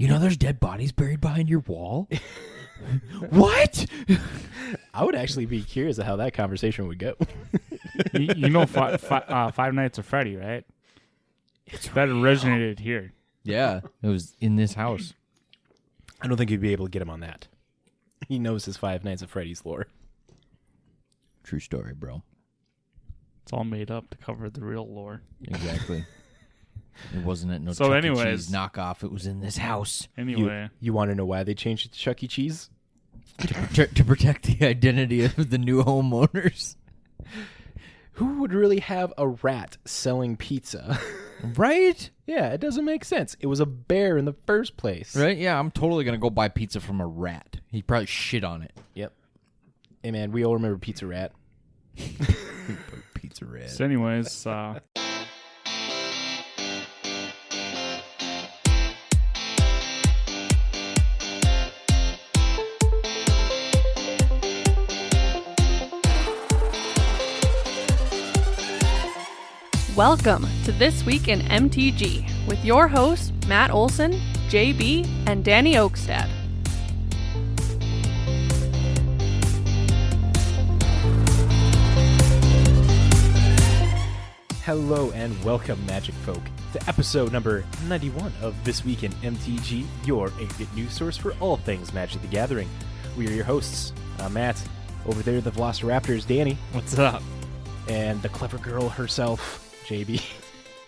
You know there's dead bodies buried behind your wall? What? I would actually be curious of how that conversation would go. you know Five Nights at Freddy, right? That originated here. Yeah, it was in this house. I don't think you'd be able to get him on that. He knows his Five Nights at Freddy's lore. True story, bro. It's all made up to cover the real lore. Exactly. It wasn't at no So Chuck E. anyways. Cheese knockoff. It was in this house. Anyway. You want to know why they changed it to Chuck E. Cheese? To protect the identity of the new homeowners. Who would really have a rat selling pizza? Right? Yeah, it doesn't make sense. It was a bear in the first place. Right? Yeah, I'm totally going to go buy pizza from a rat. He probably shit on it. Yep. Hey, man, we all remember Pizza Rat. Pizza rat. So anyways, Welcome to This Week in MTG with your hosts, Matt Olson, JB, and Danny Oakstad. Hello and welcome, Magic Folk, to episode number 91 of This Week in MTG, your aggregate news source for all things Magic the Gathering. We are your hosts, Matt. Over there, the Velociraptors, Danny. what's up? And the clever girl herself, JB.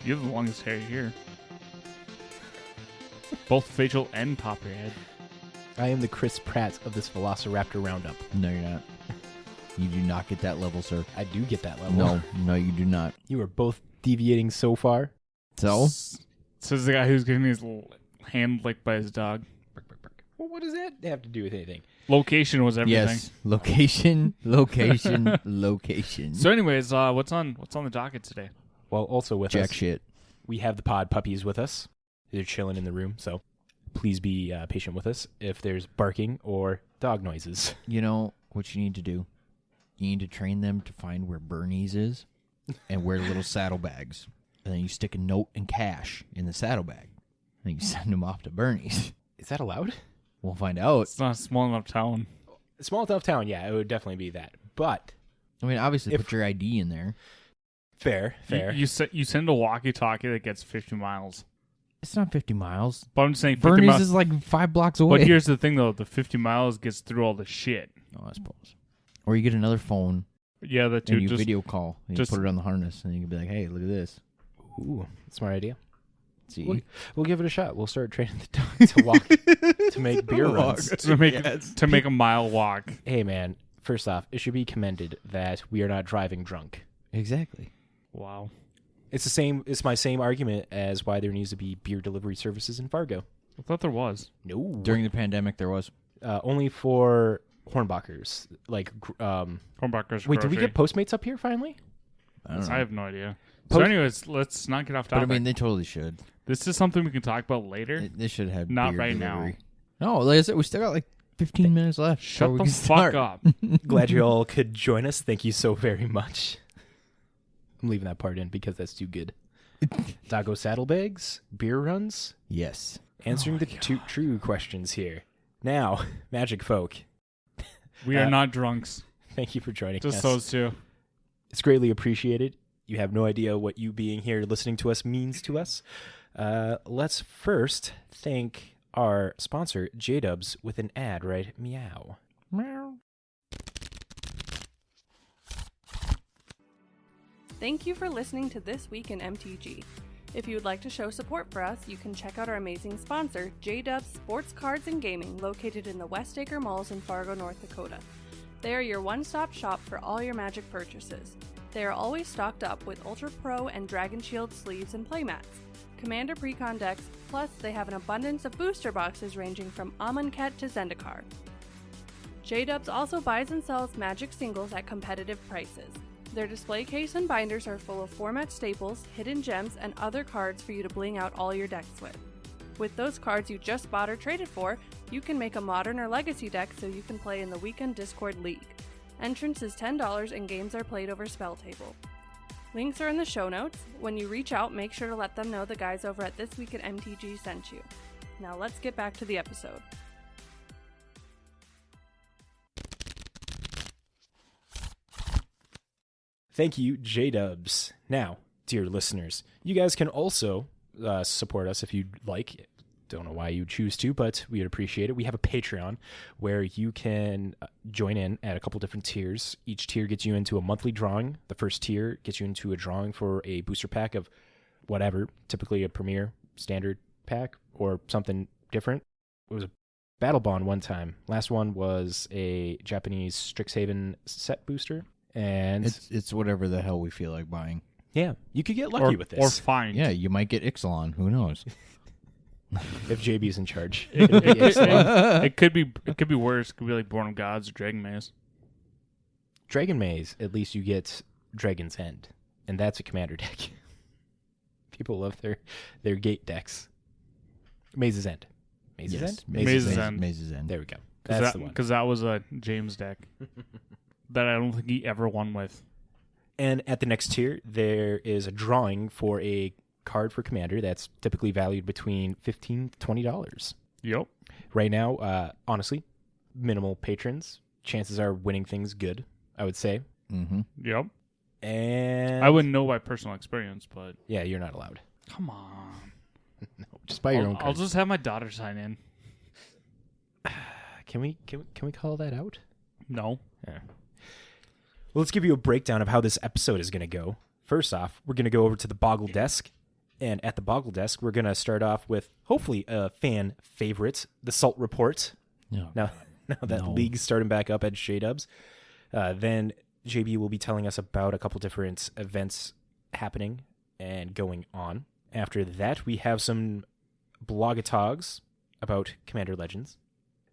You have the longest hair here. Both facial and top of your head. I am the Chris Pratt of this Velociraptor roundup. No, you're not. You do not get that level, sir. I do get that level. No, you do not. You are both deviating so far. So? Says the guy who's getting his hand licked by his dog. Well, what does that have to do with anything? Location was everything. Yes. Location. Location. So anyways, what's on the docket today? Well, also with Jack us, shit. we have the pod puppies with us. They're chilling in the room, so please be patient with us if there's barking or dog noises. You know what you need to do? You need to train them to find where Bernie's is and wear little saddlebags. And then you stick a note and cash in the saddlebag. And you send them off to Bernie's. Is that allowed? We'll find out. It's not a small enough town. A small enough town, yeah, it would definitely be that. But I mean, obviously, put your ID in there. fair. You send a walkie-talkie that gets 50 miles. It's not 50 miles. But I'm just saying 50 Bernie's miles. is like 5 blocks away. But here's the thing, though. The 50 miles gets through all the shit. Oh, I suppose. Or you get another phone Yeah, that too. and you Just video call. And just- you put it on the harness and you can be like, hey, look at this. Ooh, smart idea. See? We'll give it a shot. We'll start training the dog to walk to make beer runs. to make a mile walk. Hey, man, first off, it should be commended that we are not driving drunk. Exactly. Wow. It's my same argument as why there needs to be beer delivery services in Fargo. I thought there was. No. During the pandemic, there was. Only for Hornbachers. Hornbachers. Wait, did we get Postmates up here finally? I don't know. I have no idea. So anyways, let's not get off But I topic. mean, they totally should. This is something we can talk about later. They should have Not beer right delivery. No, like I said, we still got like 15 minutes left. Shut before the we can fuck start. up. Glad you all could join us. Thank you so very much. I'm leaving that part in because that's too good. Dago saddlebags, beer runs, Yes. answering the two true questions here. Now, Magic Folk, We are not drunks. thank you for joining Just us. those two. It's greatly appreciated. You have no idea what you being here listening to us means to us. Let's first thank our sponsor, J-Dubs, with an ad, right? Meow. Meow. Thank you for listening to This Week in MTG. If you would like to show support for us, you can check out our amazing sponsor, J-Dubs Sports Cards and Gaming, located in the West Acre Malls in Fargo, North Dakota. They are your one-stop shop for all your Magic purchases. They are always stocked up with Ultra Pro and Dragon Shield sleeves and playmats, Commander Precon decks, plus they have an abundance of booster boxes ranging from Amonkhet to Zendikar. J-Dubs also buys and sells Magic singles at competitive prices. Their display case and binders are full of format staples, hidden gems, and other cards for you to bling out all your decks with. With those cards you just bought or traded for, you can make a Modern or Legacy deck so you can play in the Weekend Discord League. Entrance is $10 and games are played over Spell Table. Links are in the show notes. When you reach out, make sure to let them know the guys over at This Week at MTG sent you. Now let's get back to the episode. Thank you, J-Dubs. Now, dear listeners, you guys can also support us if you'd like. Don't know why you choose to, but we'd appreciate it. We have a Patreon where you can join in at a couple different tiers. Each tier gets you into a monthly drawing. The first tier gets you into a drawing for a booster pack of whatever, typically a Premier Standard pack or something different. It was a Battle Bond one time. Last one was a Japanese Strixhaven set booster. And it's whatever the hell we feel like buying. yeah, you could get lucky with this. Or find. Yeah, you might get Ixalan. Who knows? If JB's in charge. It could be worse. It could be like Born of Gods or Dragon Maze. Dragon Maze, at least you get Dragon's End. And that's a commander deck. People love their gate decks. Maze's End. Maze's Yes. End? Maze's End. Maze's End. There we go. That's the one. Because that was a James deck that I don't think he ever won with. And at the next tier, there is a drawing for a card for commander that's typically valued between $15 to $20. Yep. Right now, honestly, minimal patrons. Chances are winning things good, I would say. Mm-hmm. Yep. And I wouldn't know by personal experience, but yeah, you're not allowed. come on. No, just buy your own I'll cards. just have my daughter sign in. Can we call that out? No. Yeah. Well, let's give you a breakdown of how this episode is going to go. First off, we're going to go over to the Boggle Desk. And at the Boggle Desk, we're going to start off with, hopefully, a fan favorite, the Salt Report. No. Now that league's starting back up at J-Dubs. Then JB will be telling us about a couple different events happening and going on. After that, we have some blogatogs about Commander Legends.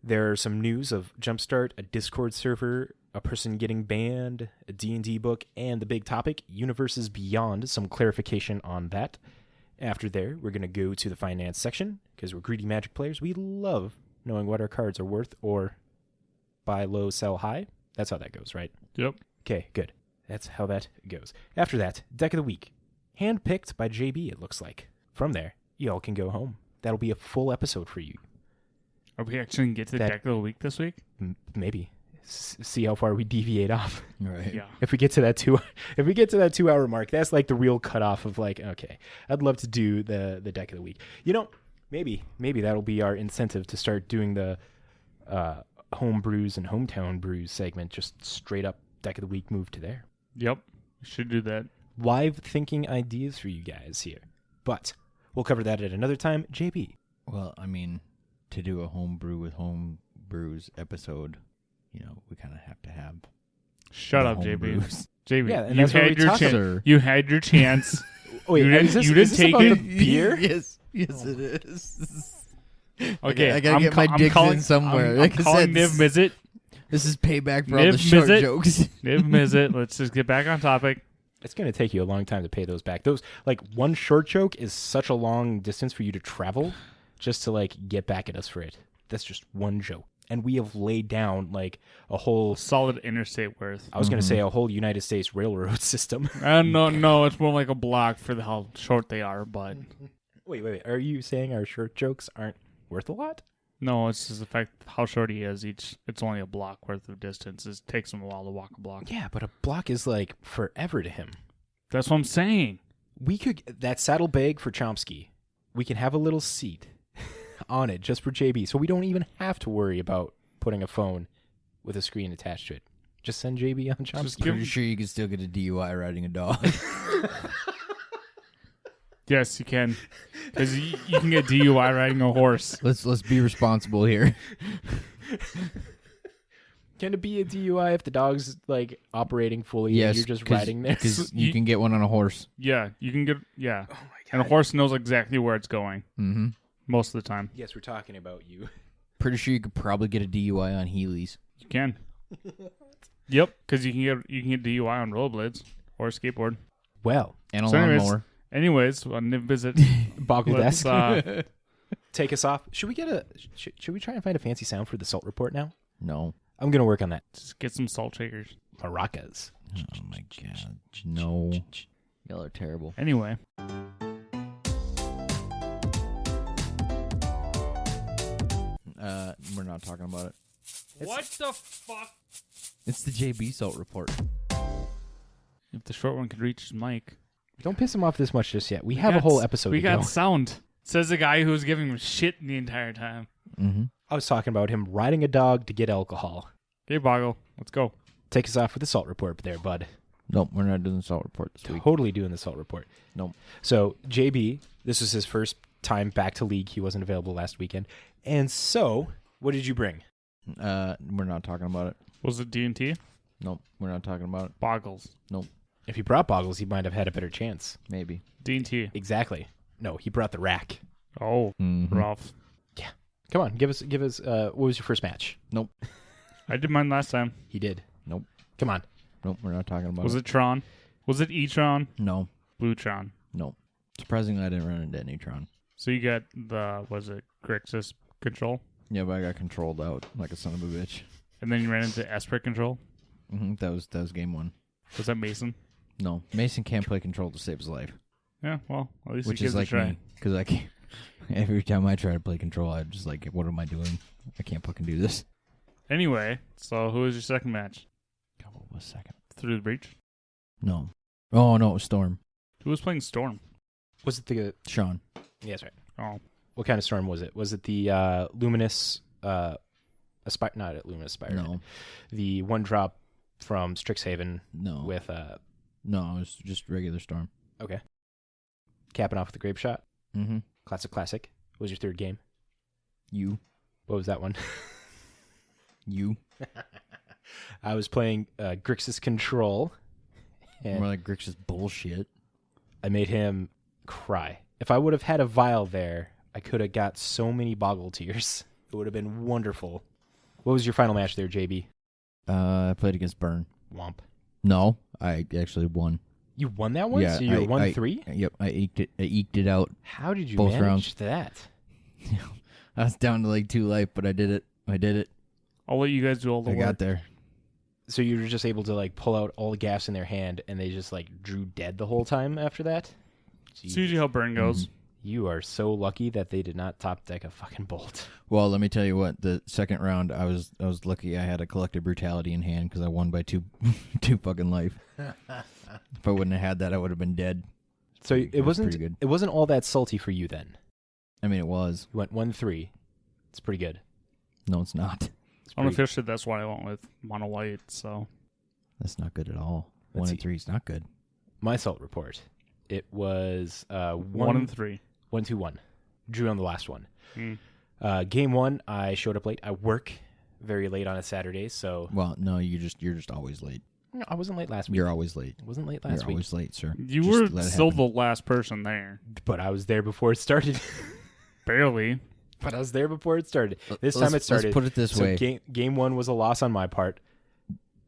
There are some news of Jumpstart, a Discord server, a person getting banned, a D&D book, and the big topic, Universes Beyond, some clarification on that. After there, we're going to go to the finance section, because we're greedy Magic players. We love knowing what our cards are worth, or buy low, sell high. That's how that goes, right? Yep. Okay, good. That's how that goes. After that, Deck of the Week. Handpicked by JB, it looks like. From there, y'all can go home. That'll be a full episode for you. Are we actually going to get to the deck of the week this week? Maybe. See how far we deviate off. Right. Yeah. If we get to that 2 hour mark, that's like the real cutoff of like, okay, I'd love to do the Deck of the Week. You know, maybe that'll be our incentive to start doing the home brews and hometown brews segment, just straight up Deck of the Week, move to there. Yep. We should do that. Live thinking ideas for you guys here. But we'll cover that at another time. JB. Well, I mean, to do a home brew with home brews episode, you know, we kind of have to have. Shut the up, home JB. brews. JB, Yeah, and you that's what had we your talked chance. about. You had your chance. Wait, you didn't take about it. the beer? Yes, it is. Okay, I gotta get my digs in somewhere. I'm Like I calling said, Niv Mizzet. This is payback for all Niv the short Mizzet. jokes. Niv Mizzet. Let's just get back on topic. It's going to take you a long time to pay those back. Those, like, one short joke is such a long distance for you to travel just to, like, get back at us for it. That's just one joke. And we have laid down, like, a whole... Solid interstate worth. I was going to say a whole United States railroad system. No, it's more like a block for how short they are, but... Wait. Are you saying our short jokes aren't worth a lot? No, it's just the fact how short he is. It's only a block worth of distance. It takes him a while to walk a block. Yeah, but a block is, like, forever to him. That's what I'm saying. We could... That saddlebag for Chomsky, we can have a little seat on it just for JB, so we don't even have to worry about putting a phone with a screen attached to it. Just send JB on Chomsky. Pretty sure you can still get a DUI riding a dog. Yes, you can. Because you can get DUI riding a horse. Let's be responsible here. Can it be a DUI if the dog's like operating fully Yes, and you're just riding there? because you can get one on a horse. Yeah, you can get... Yeah. Oh my god! And a horse knows exactly where it's going. Mm-hmm. Most of the time. Yes, we're talking about you. Pretty sure you could probably get a DUI on Heelys. You can. Yep, because you can get DUI on rollerblades or a skateboard. Well, And a So lawnmower. Anyways, on Niv Visit, Boggle let's, Desk. Take us off. Should we get a? Should we try and find a fancy sound for the Salt Report now? No. I'm gonna work on that. just get some salt shakers. Maracas. Oh my god. No. Y'all are terrible. Anyway. We're not talking about it. What the fuck? It's the JB Salt report. If the short one could reach his mic. Don't piss him off this much just yet. We have a whole episode We to got go. sound. Says the guy who was giving him shit the entire time. Mm-hmm. I was talking about him riding a dog to get alcohol. Okay, Boggle, let's go. Take us off with the salt report there, bud. Nope, we're not doing the salt report this week. Totally doing the salt report. Nope. So, JB, this was his first time back to league. He wasn't available last weekend. And so, what did you bring? We're not talking about it. Was it D&T? Nope, we're not talking about it. Boggles. Nope, If he brought Boggles, he might have had a better chance. maybe. D&T. Exactly. No, he brought the rack. Oh, Mhm. rough. Come on, give us. What was your first match? Nope, I did mine last time. He did. Nope. Come on. nope, we're not talking about Was it. it Tron? Was it E-Tron? No, Blue-Tron. nope. Surprisingly, I didn't run into any Tron. So you got the, was it Grixis control? Yeah, but I got controlled out like a son of a bitch. And then you ran into Esprit control? That was game one. Was that Mason? No, Mason can't play control to save his life, Yeah, well, at least which he gives is like it a try. me. Because I can't. Every time I try to play control, I'm just like, what am I doing? I can't fucking do this. Anyway, so who was your second match? God, what was second? Through the Breach? No. Oh no, it was Storm. Who was playing Storm? Was it the... Sean. Yeah, that's right. Oh, What kind of storm was it? Was it the Luminous... Aspire? Not a Luminous Aspire. No. The one drop from Strixhaven No. with... No, it was just regular Storm. Okay. Capping off with the Grape Shot. Mm-hmm. Classic. What was your third game? You. What was that one? You. I was playing Grixis Control. And More like Grix's bullshit. I made him cry. If I would have had a vial there, I could have got so many boggle tears. It would have been wonderful. What was your final match there, JB? I played against Burn. Womp. No, I actually won. You won that one? Yeah, So you're I- 1-3? Yep, I eked it out. How did you Both manage rounds. that? I was down to like 2 life, but I did it. I'll let you guys do all the I work. got there. So you were just able to like pull out all the gas in their hand, and they just like drew dead the whole time after that? It's usually how Burn goes. You are so lucky that they did not top deck a fucking bolt. Well, let me tell you what. The second round, I was lucky. I had a collective brutality in hand because I won by 2 fucking life. If I wouldn't have had that, I would have been dead. So It it was wasn't pretty good. it wasn't all that salty for you then. I mean, it was. You went 1-3. It's pretty good. No, it's not. It's pretty- Unofficially, that's why I went with Mono White, so. That's not good at all. Let's 1 see. and 3 is not good. My salt report. It was 1 and 3. 1-2-1. Drew on the last one. Mm. Game 1, I showed up late. I work very late on a Saturday, so Well, no, you're just always late. no, I wasn't late last week. You're always late. I wasn't late You're last week, always late, sir. You Just were let it still happen. the last person there. but I was there before it started. Barely. But I was there before it started. This Let's- time it started. Let's put it this so way. game 1 was a loss on my part.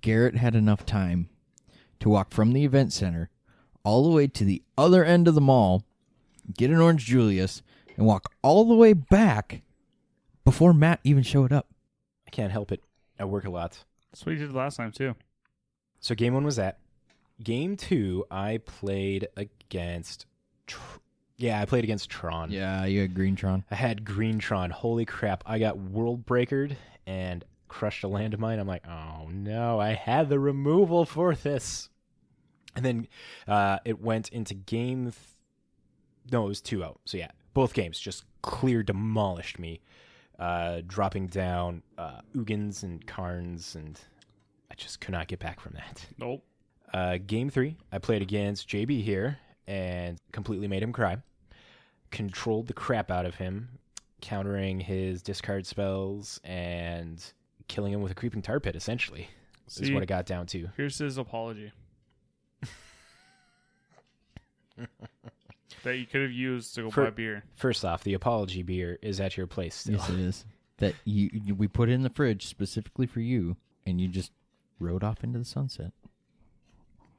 Garrett had enough time to walk from the event center all the way to the other end of the mall, get an Orange Julius, and walk all the way back before Matt even showed up. I can't help it. I work a lot. That's what you did last time, too. So game 1 was that. Game 2, I played against... I played against Tron. Yeah, you had Greentron. I had Green Tron. Holy crap. I got World Breakered and crushed a landmine. I'm like, oh no, I had the removal for this. And then it went into game... No, it was 2-0. So yeah, both games just clear demolished me. Dropping down Ugins and Karns, and I just could not get back from that. Nope. Game 3, I played against JB here and completely made him cry. Controlled the crap out of him, countering his discard spells and killing him with a creeping tar pit, essentially, is what it got down to. Here's his apology. That you could have used to go buy beer. First off, the apology beer is at your place still. Yes, it is. That we put it in the fridge specifically for you, and you just rode off into the sunset.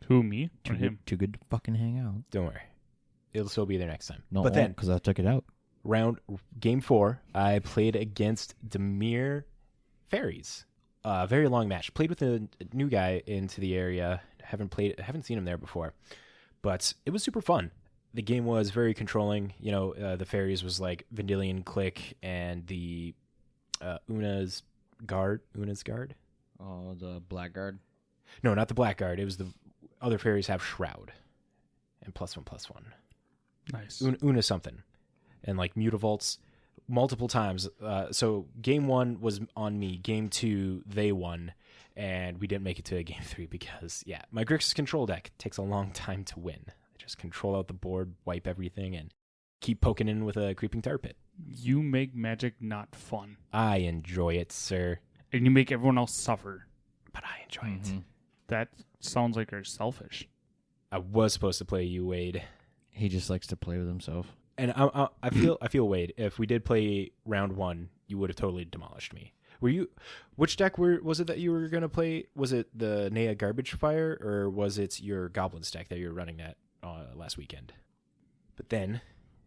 Who, me or Too him? good, too good to fucking hang out. Don't worry. It'll still be there next time. No, but then, because I took it out. game 4, I played against Demir Fairies. Very long match. Played with a new guy into the area. Haven't seen him there before. But it was super fun. The game was very controlling. You know, the Fairies was like Vendilion Click, and the Una's guard. Oh, the blackguard. No, not the blackguard. It was the other fairies have shroud and +1/+1. Nice. Una something, and like mutavaults multiple times. So game 1 was on me. Game 2 they won, and we didn't make it to game 3 because my Grixis control deck takes a long time to win. I just control out the board, wipe everything, and keep poking in with a creeping tar pit. You make Magic not fun, I enjoy it, sir, and you make everyone else suffer. but I enjoy it. That sounds like you're selfish. I was supposed to play you, Wade. He just likes to play with himself. And I feel Wade. If we did play round 1, you would have totally demolished me. Were you? Which deck was it that you were gonna play? Was it the Nea Garbage Fire, or was it your Goblins deck that you were running that last weekend? But then,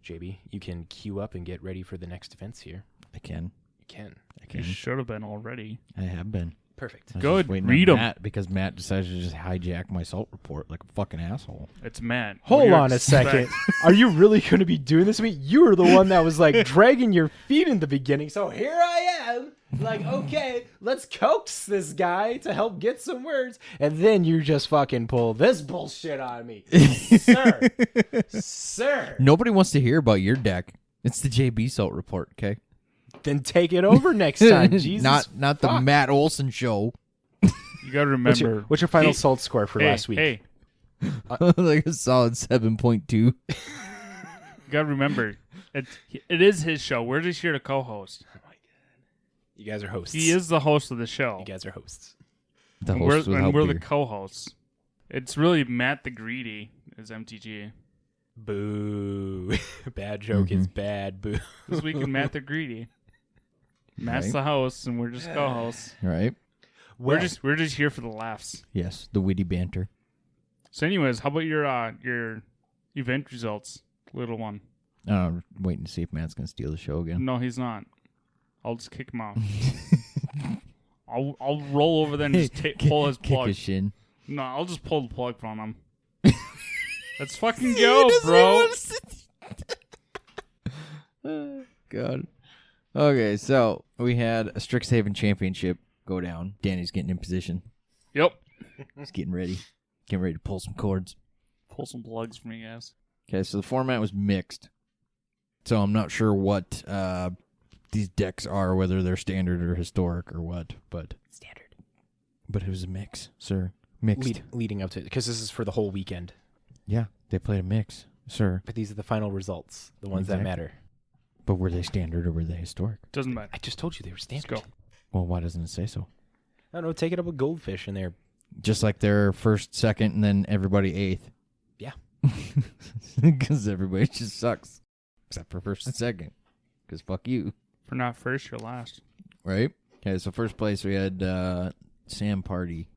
JB, you can queue up and get ready for the next events here. I can. You can. You should have been already. I have been. Perfect. I was Good. just waiting Read on 'em. Matt because Matt decided to just hijack my salt report like a fucking asshole. It's Matt. What Hold do you on a expect? second. Are you really going to be doing this to me? You were the one that was like dragging your feet in the beginning. So here I am. Like, okay, let's coax this guy to help get some words. And then you just fucking pull this bullshit on me. Sir. Sir. Nobody wants to hear about your deck. It's the JB salt report, okay? Then take it over next time. Jesus. Not the fuck. Matt Olson show. You got to remember. What's your final Hey, salt score for last week? Hey, Like a solid 7.2. you got to remember. It is his show. We're just here to co-host. Oh my God. You guys are hosts. He is the host of the show. You guys are hosts. The And host we're, without and we're the beer. co-hosts. It's really Matt the Greedy is MTG. Boo. Bad joke is bad. Boo. This week in Matt the Greedy. Matt's Right. the host, and we're just co-hosts. Right? We're just here for the laughs. Yes, the witty banter. So, anyways, how about your event results, little one? I'm waiting to see if Matt's going to steal the show again. No, he's not. I'll just kick him off. I'll roll over there and just pull his Kick plug. his shin. No, I'll just pull the plug from him. Let's fucking go, bro. God. Okay, so we had a Strixhaven championship go down. Danny's getting in position. Yep. He's getting ready. Getting ready to pull some cords. Pull some plugs for me, guys. Okay, so the format was mixed. So I'm not sure what these decks are, whether they're standard or historic or what, but Standard. But it was a mix, sir. Mixed. Leading up to it, because this is for the whole weekend. Yeah, they played a mix, sir. But these are the final results, the ones Exactly. that matter. But were they standard or were they historic? Doesn't matter. I just told you they were Let's standard. go. Well, why doesn't it say so? I don't know, take it up with Goldfish in there. Just like they're first, second, and then everybody eighth. Yeah. Because everybody just sucks. Except for first and second. Because fuck you. For not first, you're last. Right? Okay, so first place we had Sam Party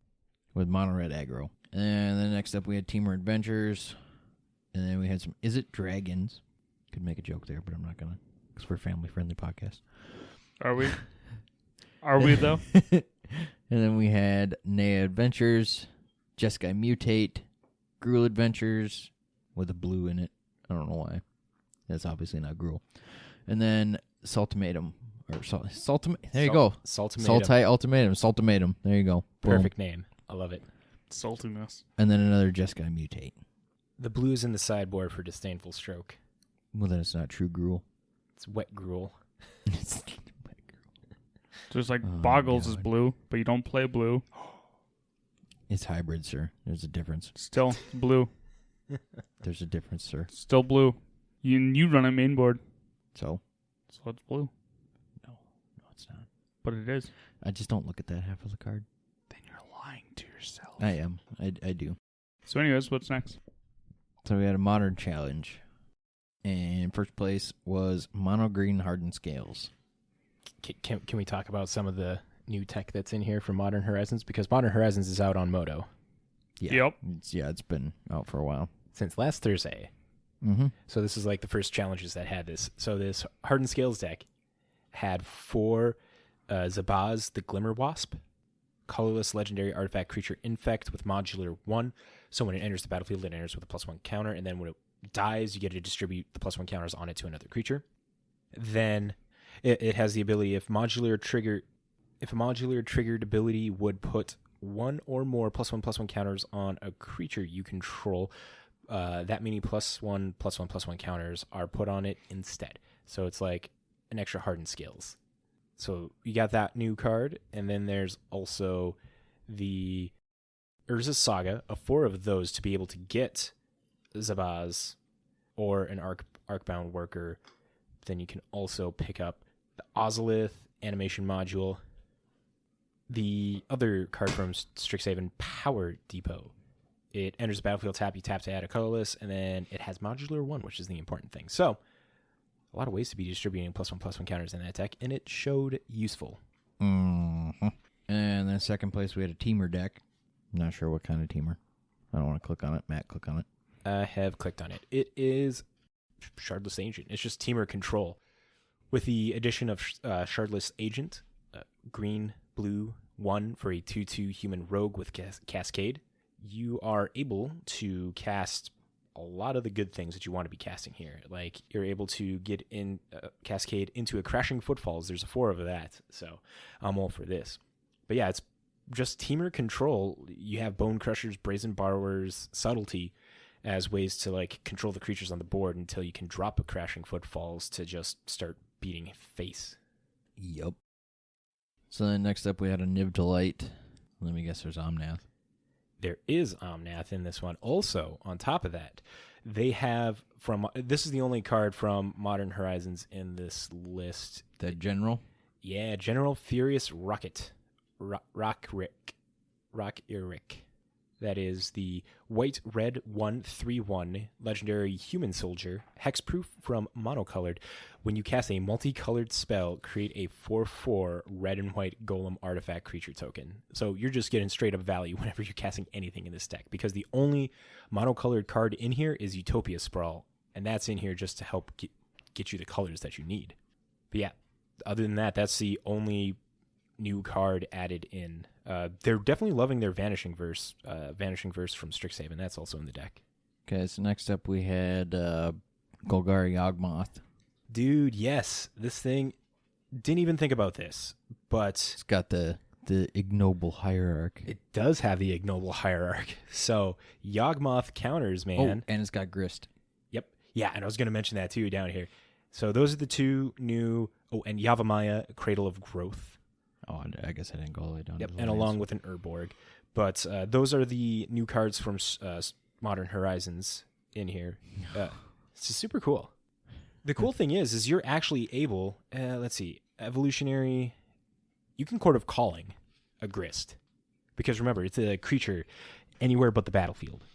with Mono Red Aggro. And then next up we had Teamer Adventures. And then we had some Is It Dragons? Could make a joke there, but I'm not going to. Because we're a family-friendly podcast. Are we? Are we, though? And then we had Nea Adventures, Jeskai Mutate, Gruul Adventures with a blue in it. I don't know why. That's obviously not Gruul. And then Saltimatum. There you go. Saltimatum. Sultai Ultimatum. Saltimatum. There you go. Boom. Perfect name. I love it. Saltiness. And then another Jeskai Mutate. The blue's in the sideboard for Disdainful Stroke. Well, then it's not true Gruul. It's wet gruel. Just like Oh, Boggles is God. blue, but you don't play blue. It's hybrid, sir. There's a difference. Still blue. There's a difference, sir. Still blue. You run a main board, So? so it's blue. No, it's not. But it is. I just don't look at that half of the card. Then you're lying to yourself. I am. I do. So anyways, what's next? So we had a modern challenge. And first place was Mono Green Hardened Scales. Can we talk about some of the new tech that's in here for Modern Horizons? Because Modern Horizons is out on Moto Yep. It's been out for a while. since last Thursday. Mm-hmm. So this is like the first challenges that had this. So this Hardened Scales deck had 4 Zabaz, the Glimmer Wasp, colorless legendary artifact creature Infect with modular 1. So when it enters the battlefield, it enters with a +1 counter, and then when it dies, you get to distribute the +1 counters on it to another creature. Then It has the ability if a modular triggered ability would put one or more +1/+1 counters on a creature you control, that many +1/+1/+1 counters are put on it instead. So it's like an extra hardened skills. So you got that new card, and then there's also the Urza's Saga, of 4 of those to be able to get Zabaz or an Arcbound Worker. Then you can also pick up the Ozolith animation module. The other card from Strixhaven, Power Depot. It enters the battlefield tap, you tap to add a colorless, and then it has modular 1, which is the important thing. So, a lot of ways to be distributing +1/+1 counters in that deck, and it showed useful. Mm-hmm. And then second place, we had a teamer deck. I'm not sure what kind of teamer. I don't want to click on it. Matt, click on it. I have clicked on it. It is Shardless Agent. It's just teamer control. With the addition of Shardless Agent, green, blue, 1 for a 2/2 human rogue with Cascade, you are able to cast a lot of the good things that you want to be casting here. Like, you're able to get in Cascade into a Crashing Footfalls. There's a 4 of that, so I'm all for this. But yeah, it's just teamer control. You have Bone Crushers, Brazen Borrowers, Subtlety as ways to like control the creatures on the board until you can drop a Crashing Footfalls to just start beating face. Yup. So then next up we had a Niv to Light. Let me guess there's Omnath. There is Omnath in this one. Also, on top of that, they have this is the only card from Modern Horizons in this list. The General? Yeah, General Furious Rocket. Rockrick. That is the white-red 1/3/1 legendary human soldier, hexproof from monocolored. When you cast a multicolored spell, create a 4/4 red and white golem artifact creature token. So you're just getting straight up value whenever you're casting anything in this deck, because the only monocolored card in here is Utopia Sprawl, and that's in here just to help get you the colors that you need. But yeah, other than that, that's the only new card added in. They're definitely loving their Vanishing Verse from Strixhaven. That's also in the deck. Okay, so next up we had Golgari Ogmoth. Dude, yes. This thing, didn't even think about this, but It's got the ignoble hierarch. it does have the ignoble hierarch. So Yawgmoth counters, man. Oh, and it's got Grist. Yep. Yeah, and I was going to mention that too down here. So those are the 2 new... Oh, and Yavimaya, Cradle of Growth. Oh, I guess I didn't go all the way down. Yep, to the and lines. along with an Urborg. But those are the new cards from Modern Horizons in here. It's just super cool. The cool thing is you're actually able... let's see. Evolutionary... You can Court of Calling a Grist. Because remember, it's a creature anywhere but the battlefield.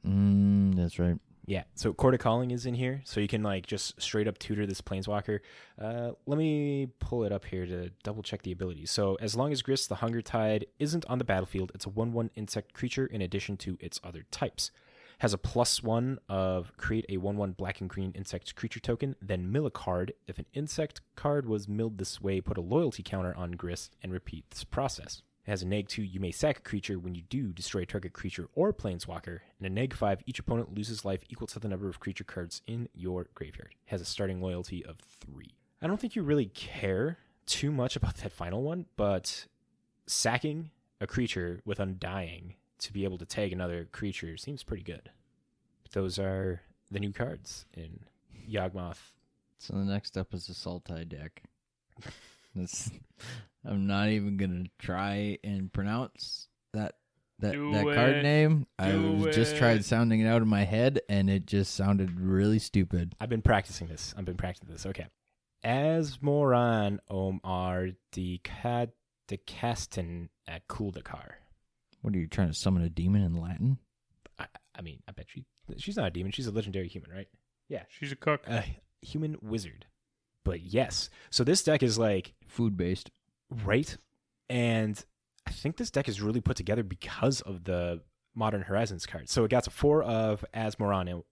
That's right. Yeah, so Court of Calling is in here, so you can like just straight up tutor this Planeswalker. Let me pull it up here to double check the abilities. So as long as Grist the Hunger Tide isn't on the battlefield, it's a 1/1 insect creature in addition to its other types. Has a +1 of create a 1/1 black and green insect creature token, then mill a card. If an insect card was milled this way, put a loyalty counter on Grist and repeat this process. It has a -2, you may sack a creature. When you do, destroy a target creature or Planeswalker. And a -5, each opponent loses life equal to the number of creature cards in your graveyard. It has a starting loyalty of 3. I don't think you really care too much about that final one, but sacking a creature with Undying to be able to tag another creature seems pretty good. But those are the new cards in Yawgmoth. So the next up is the Sultai Deck. I'm not even gonna try and pronounce that card name. Just tried sounding it out in my head, and it just sounded really stupid. I've been practicing this. Okay. Asmoran Omar Decastin at Kuldakar. What are you trying to summon a demon in Latin? I mean, I bet she's not a demon. She's a legendary human, right? Yeah. She's a cook. A human wizard. But yes. So this deck is like... Food-based. Right? And I think this deck is really put together because of the Modern Horizons card. So it got a 4 of Asmora,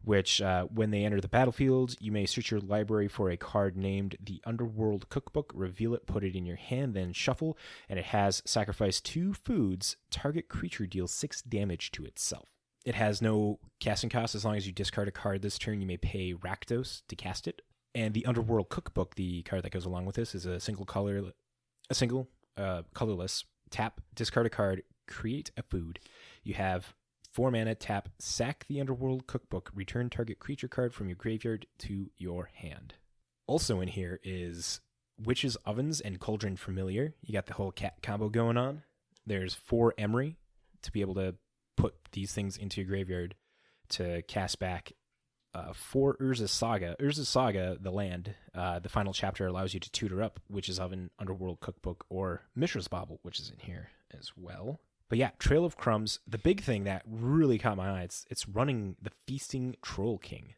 which when they enter the battlefield, you may search your library for a card named the Underworld Cookbook, reveal it, put it in your hand, then shuffle, and it has sacrifice 2 foods, target creature deals 6 damage to itself. It has no casting cost. As long as you discard a card this turn, you may pay Rakdos to cast it. And the Underworld Cookbook, the card that goes along with this, is a single colorless tap, discard a card, create a food. You have 4 mana, tap, sack the Underworld Cookbook, return target creature card from your graveyard to your hand. Also in here is Witch's Ovens and Cauldron Familiar. You got the whole cat combo going on. There's 4 Emery to be able to put these things into your graveyard to cast back 4 Urza's Saga. Urza's Saga, the land, the final chapter allows you to tutor up Witch's Oven, Underworld Cookbook, or Mishra's Bauble, which is in here as well. But yeah, Trail of Crumbs. The big thing that really caught my eye, it's running the Feasting Troll King.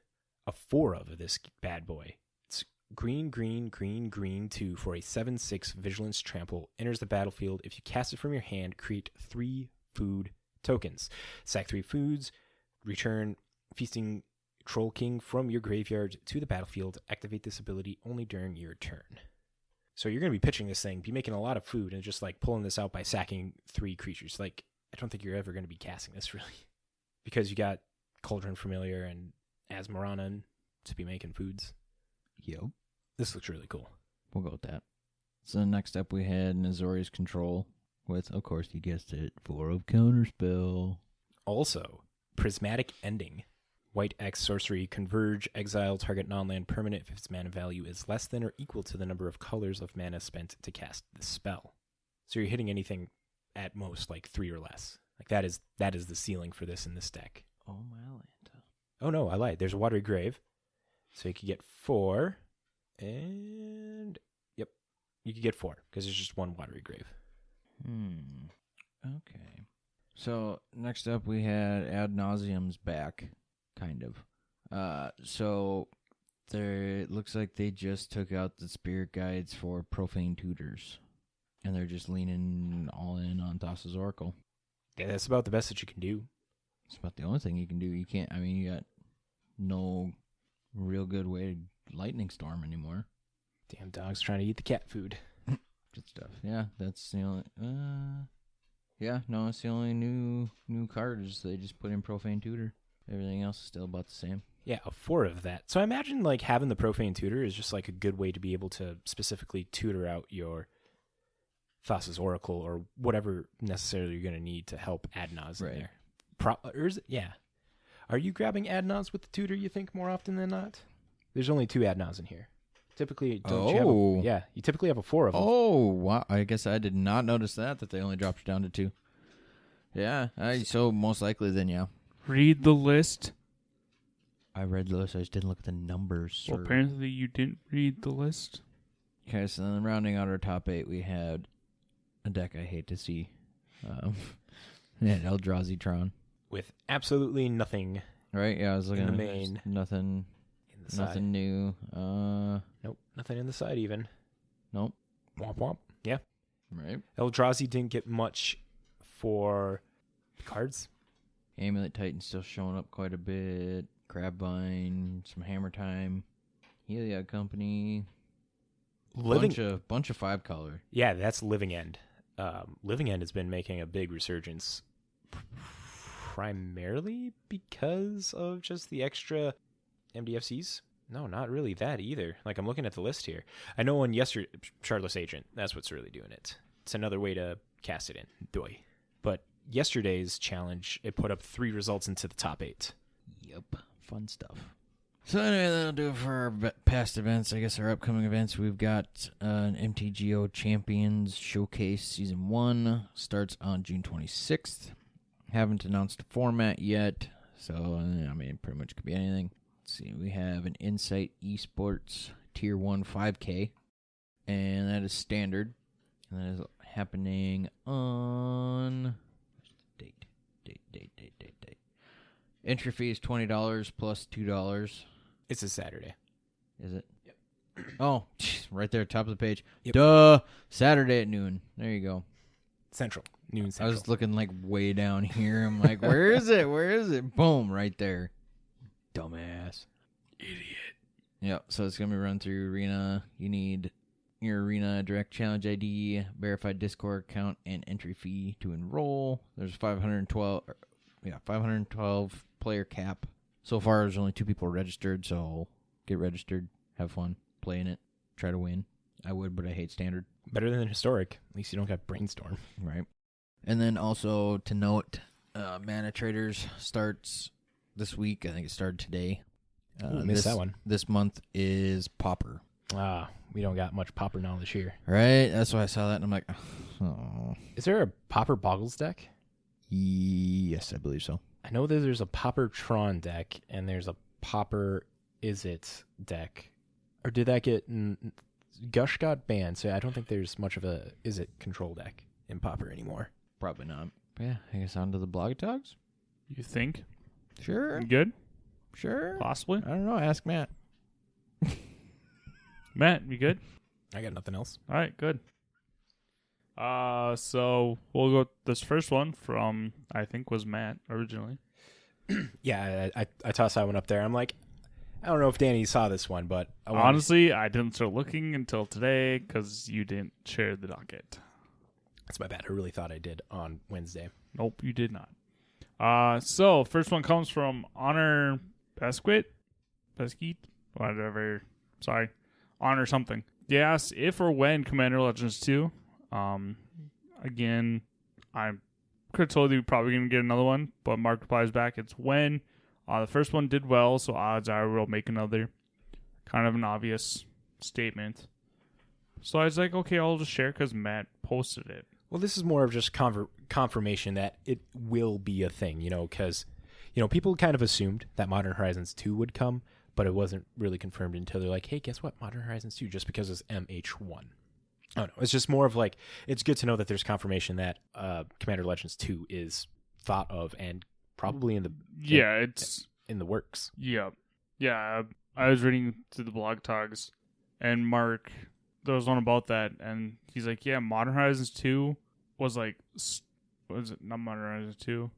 A 4 of this bad boy. It's green, 2 for a 7/6 Vigilance Trample. Enters the battlefield. If you cast it from your hand, create 3 food tokens. Sack 3 foods. Return Feasting Troll King from your graveyard to the battlefield. Activate this ability only during your turn. So you're going to be pitching this thing, be making a lot of food, and just like pulling this out by sacking 3 creatures. Like, I don't think you're ever going to be casting this really, because you got Cauldron Familiar and Asmaranan to be making foods. Yep. This looks really cool. We'll go with that. So next up we had Nazori's Control with, of course, you guessed it, 4 of Counterspell. Also, Prismatic Ending. White X sorcery, converge, exile target non-land permanent if its mana value is less than or equal to the number of colors of mana spent to cast the spell. So you're hitting anything at most like 3 or less. Like that is the ceiling for this in this deck. Oh my Lanta. Oh no, I lied. There's a Watery Grave. So you could get 4. And yep. You could get 4 because there's just 1 Watery Grave. Okay. So next up we had Ad Nauseum's back. Kind of. So it looks like they just took out the spirit guides for Profane Tutors. And they're just leaning all in on Thassa's Oracle. Yeah, that's about the best that you can do. It's about the only thing you can do. You can't, you got no real good way to Lightning Storm anymore. Damn dog's trying to eat the cat food. Good stuff. Yeah, that's the only, it's the only new card is they just put in Profane Tutor. Everything else is still about the same. Yeah, a 4 of that. So I imagine like having the Profane Tutor is just like a good way to be able to specifically tutor out your Thassa's Oracle or whatever necessarily you're going to need to help Adnaz in there. Yeah. Are you grabbing Adnaz with the tutor, you think, more often than not? There's only 2 Adnaz in here. Typically, you typically have a 4 of them. Oh, wow. I guess I did not notice that they only dropped it down to 2. Yeah, so most likely then, yeah. Read the list. I read the list. I just didn't look at the numbers. Well, apparently you didn't read the list. Okay, so then rounding out our top 8, we had a deck I hate to see. Eldrazi-tron. With absolutely nothing. Right? Yeah, I was looking in the at main. Nothing. In the nothing side. new. Nope, nothing in the side even. Nope. Womp womp. Yeah. Right. Eldrazi didn't get much for cards. Amulet Titan still showing up quite a bit. Crabvine, some Hammer Time, Heliod Company. Bunch of 5-color. Yeah, that's Living End. Living End has been making a big resurgence primarily because of just the extra MDFCs. No, not really that either. Like, I'm looking at the list here. I know on yesterday, Shardless Agent, that's what's really doing it. It's another way to cast it in. Doi. But yesterday's challenge, it put up 3 results into the top 8. Yep. Fun stuff. So anyway, that'll do it for our past events. I guess our upcoming events, we've got an MTGO Champions Showcase Season 1. Starts on June 26th. Haven't announced a format yet, so, pretty much could be anything. Let's see, we have an Insight Esports Tier 1 5K, and that is standard. And that is happening on... Date. Entry fee is $20 plus $2. It's a Saturday. Is it? Yep. Oh, right there, top of the page. Yep. Duh! Saturday at noon. There you go. Noon Central. I was looking like way down here. I'm like, where is it? Where is it? Boom, right there. Dumbass. Idiot. Yep, so it's going to be run through Arena. You need your Arena Direct Challenge ID, verified Discord account, and entry fee to enroll. There's 512 player cap. So far, there's only 2 people registered, so get registered. have fun playing it, try to win. I would, but I hate standard. Better than historic. At least you don't got brainstorm. Right. And then also to note, Mana Traders starts this week. I think it started today. Missed that one. This month is Pauper. We don't got much Pauper knowledge here. Right? That's why I saw that and I'm like, oh. Is there a Pauper Boggles deck? Yes, I believe so. I know that there's a Pauper Tron deck and there's a Pauper Is It deck. Or did that get... Gush got banned, so I don't think there's much of a Is It control deck in Pauper anymore. Probably not. But yeah, I guess on to the blog talks. You think? Sure. You good? Sure. Possibly. I don't know. Ask Matt. Matt, you good? I got nothing else. All right, good. So we'll go this first one from, I think, was Matt originally. Yeah, I tossed that one up there. I'm like, I don't know if Danny saw this one, but Honestly, I didn't start looking until today because you didn't share the docket. That's my bad. I really thought I did on Wednesday. Nope, you did not. So first one comes from Honor Pesquit, whatever. Sorry, Honor something. They asked if or when Commander Legends 2. Again, I could have told you probably going to get another one, but Mark replies back, it's when. The first one did well, so odds are we'll make another. Kind of an obvious statement. So I was like, okay, I'll just share because Matt posted it. Well, this is more of just confirmation that it will be a thing, because, people kind of assumed that Modern Horizons 2 would come, but it wasn't really confirmed until they're like, hey, guess what? Modern Horizons 2, just because it's MH1. I don't know. It's just more of like, it's good to know that there's confirmation that Commander Legends 2 is thought of and probably in the it's in the works. Yeah. I was reading through the blog tags, and Mark, there was one about that, and he's like, yeah, Modern Horizons 2 was like, was it not Modern Horizons 2?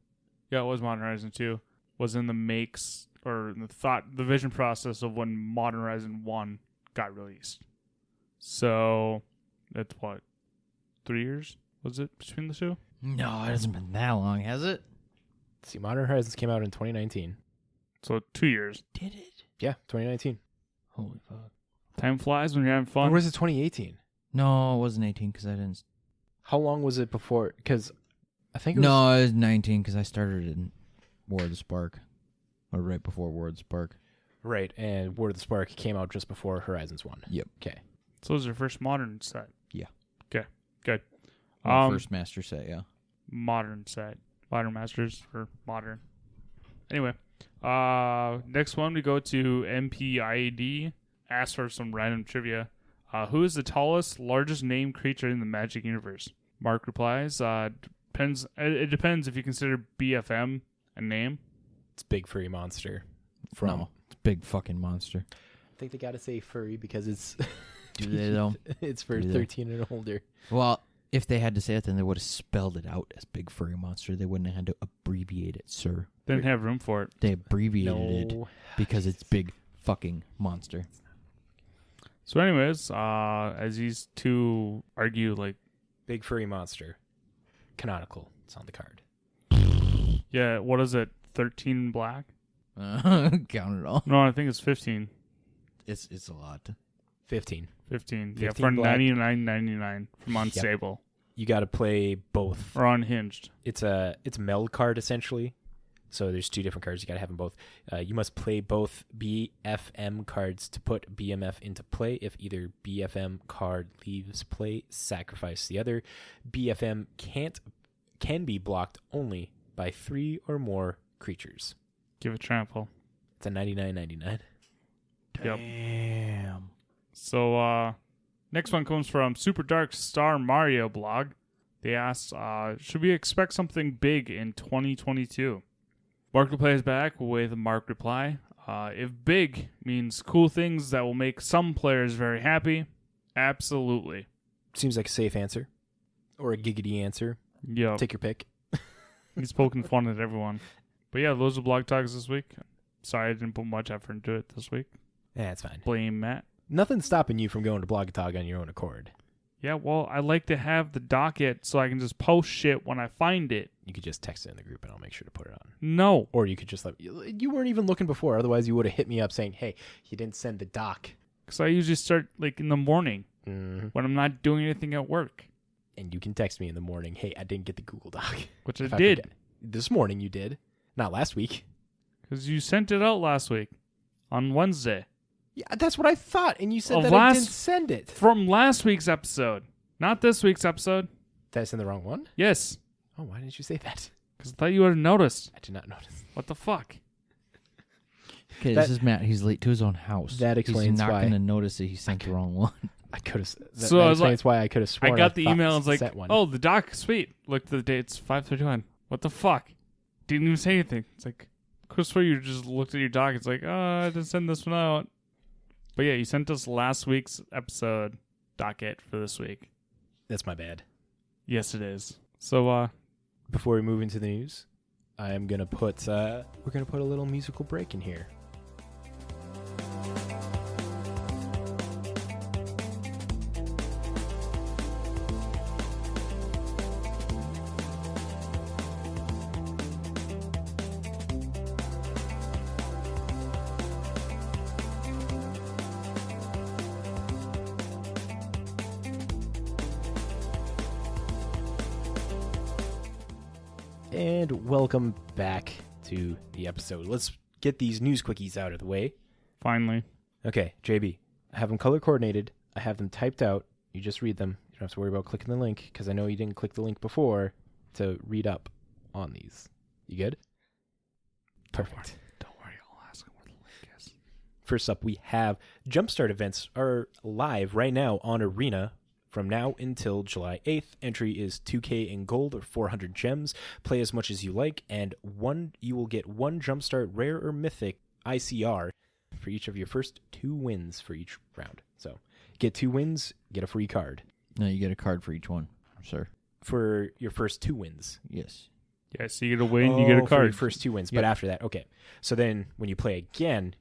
Yeah, it was Modern Horizons 2. Was in the makes or in the vision process of when Modern Horizon 1 got released. So that's what, 3 years was it between the two? No, it hasn't been that long, has it? Let's see, Modern Horizons came out in 2019. So 2 years. Did it? Yeah, 2019. Holy fuck. Time flies when you're having fun. Or was it 2018? No, it wasn't 18 because I didn't. How long was it before? Because I think it was... No, it was 19 because I started in War of the Spark. Or right before War of the Spark. Right, and War of the Spark came out just before Horizons 1. Yep. Okay. So it was your first modern set? Yeah. Okay, good. My first master set, yeah. Modern set. Modern Masters for modern. Anyway, next one we go to MPIAD. Ask for some random trivia. Who is the tallest, largest named creature in the Magic universe? Mark replies, depends. It depends if you consider BFM a name. It's Big Furry Monster. No, it's Big fucking Monster. I think they gotta say furry because it's... Do they, though? It's for Do they? 13 and older. Well, if they had to say it, then they would have spelled it out as Big Furry Monster. They wouldn't have had to abbreviate it, sir. Didn't have room for it. They abbreviated it No. because it's Big fucking Monster. So anyways, as these two argue, like... Big Furry Monster. Canonical. It's on the card. Yeah, what is it? 13 black? Count it all. No, I think it's 15. It's a lot. 15. 15. Yeah, 15 for black. $99.99 from Unstable. You gotta play both. Or Unhinged. It's a meld card, essentially. So there's two different cards. You gotta have them both. You must play both BFM cards to put BMF into play. If either BFM card leaves play, sacrifice the other. BFM can be blocked only by 3 or more creatures. Give it trample. It's a $99.99. Yep. Damn. So, next one comes from Super Dark Star Mario blog. They asked, should we expect something big in 2022? Mark replies back with a Mark reply. If big means cool things that will make some players very happy, absolutely. Seems like a safe answer. Or a giggity answer. Yep. Take your pick. He's poking fun at everyone. But yeah, those are blog talks this week. Sorry I didn't put much effort into it this week. Yeah, it's fine. Blame Matt. Nothing's stopping you from going to Blog Talk on your own accord. Yeah, well, I like to have the docket so I can just post shit when I find it. You could just text it in the group and I'll make sure to put it on. No. Or you could just you weren't even looking before. Otherwise, you would have hit me up saying, hey, you didn't send the doc. Because I usually start like in the morning Mm-hmm. when I'm not doing anything at work, And you can text me in the morning, hey, I didn't get the Google Doc. which I If I did. forget. This morning you did. Not last week. Because you sent it out last week on Wednesday Yeah, that's what I thought. And you said Of that I last- didn't send it. from last week's episode, not this week's episode. Did I send the wrong one? Yes, Oh, why didn't you say that? because I thought you would have noticed. I did not notice. What the fuck? Okay, That- this is Matt. He's late to his own house. That explains He's not why. going to notice that he sent the wrong one. I could have. So I was explains why I could have sworn. I got the thought email. It's like, sent one. oh, the doc, sweet. Look at the date. It's 5:31. What the fuck? Didn't even say anything. It's like, Chris, where you just looked at your doc. It's like, oh, I didn't send this one out. But yeah, you sent us last week's episode docket for this week. That's my bad. Yes, it is. So, Before we move into the news, I am gonna put. We're gonna put a little musical break in here. And welcome back to the episode. Let's get these news quickies out of the way. finally. Okay, JB, I have them color coordinated. I have them typed out. You just read them. You don't have to worry about clicking the link because I know you didn't click the link before to read up on these. You good? Perfect. Don't worry, I'll ask him what the link is. First up, we have Jumpstart events are live right now on Arena from now until July 8th. Entry is 2K in gold or 400 gems. Play as much as you like, and you will get one Jumpstart rare or mythic ICR for each of your first 2 wins for each round. So get 2 wins, get a free card. No, you get a card for each one, sir. For your first 2 wins. Yes. Yeah, so you get a win, you get a For your card. first 2 wins, Yep. but after that, okay. So then when you play again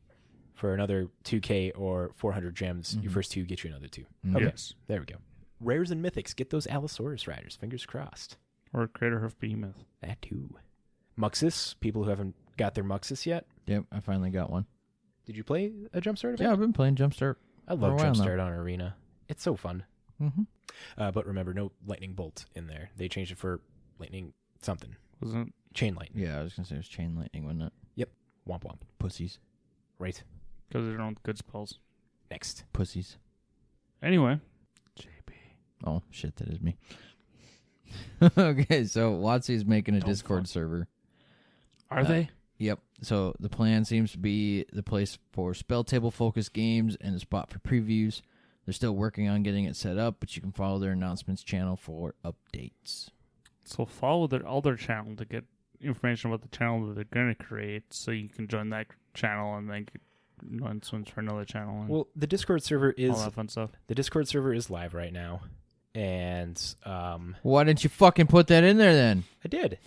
for another 2K or 400 gems, your first 2 get you another 2. Mhm. Okay, Yes. there we go. Rares and mythics, get those Allosaurus riders. Fingers crossed. Or Crater Hoof Behemoth. That too. Muxus, people who haven't got their Muxus yet. Yep, I finally got one. Did you play a Jumpstart event? Yeah, I've been playing Jumpstart. I love for a while now. Jumpstart on Arena. It's so fun. Mm-hmm. But remember, no lightning bolt in there. They changed it for lightning something. Wasn't it? Chain lightning. Yeah, I was going to say it was chain lightning, wasn't it? Womp womp. Pussies. Right. Because they don't good spells. Next. Pussies. Anyway. JB. Oh, shit, that is me. Okay, so WotC's making a Don't Discord fuck. server. Are they? Yep. So the plan seems to be the place for spell table focused games and a spot for previews. They're still working on getting it set up, but you can follow their announcements channel for updates. So follow their other channel to get information about the channel that they're going to create so you can join that channel and then get announcements for another channel and Well, the Discord server all is that fun stuff. live right now. And Why didn't you fucking put that in there then? I did.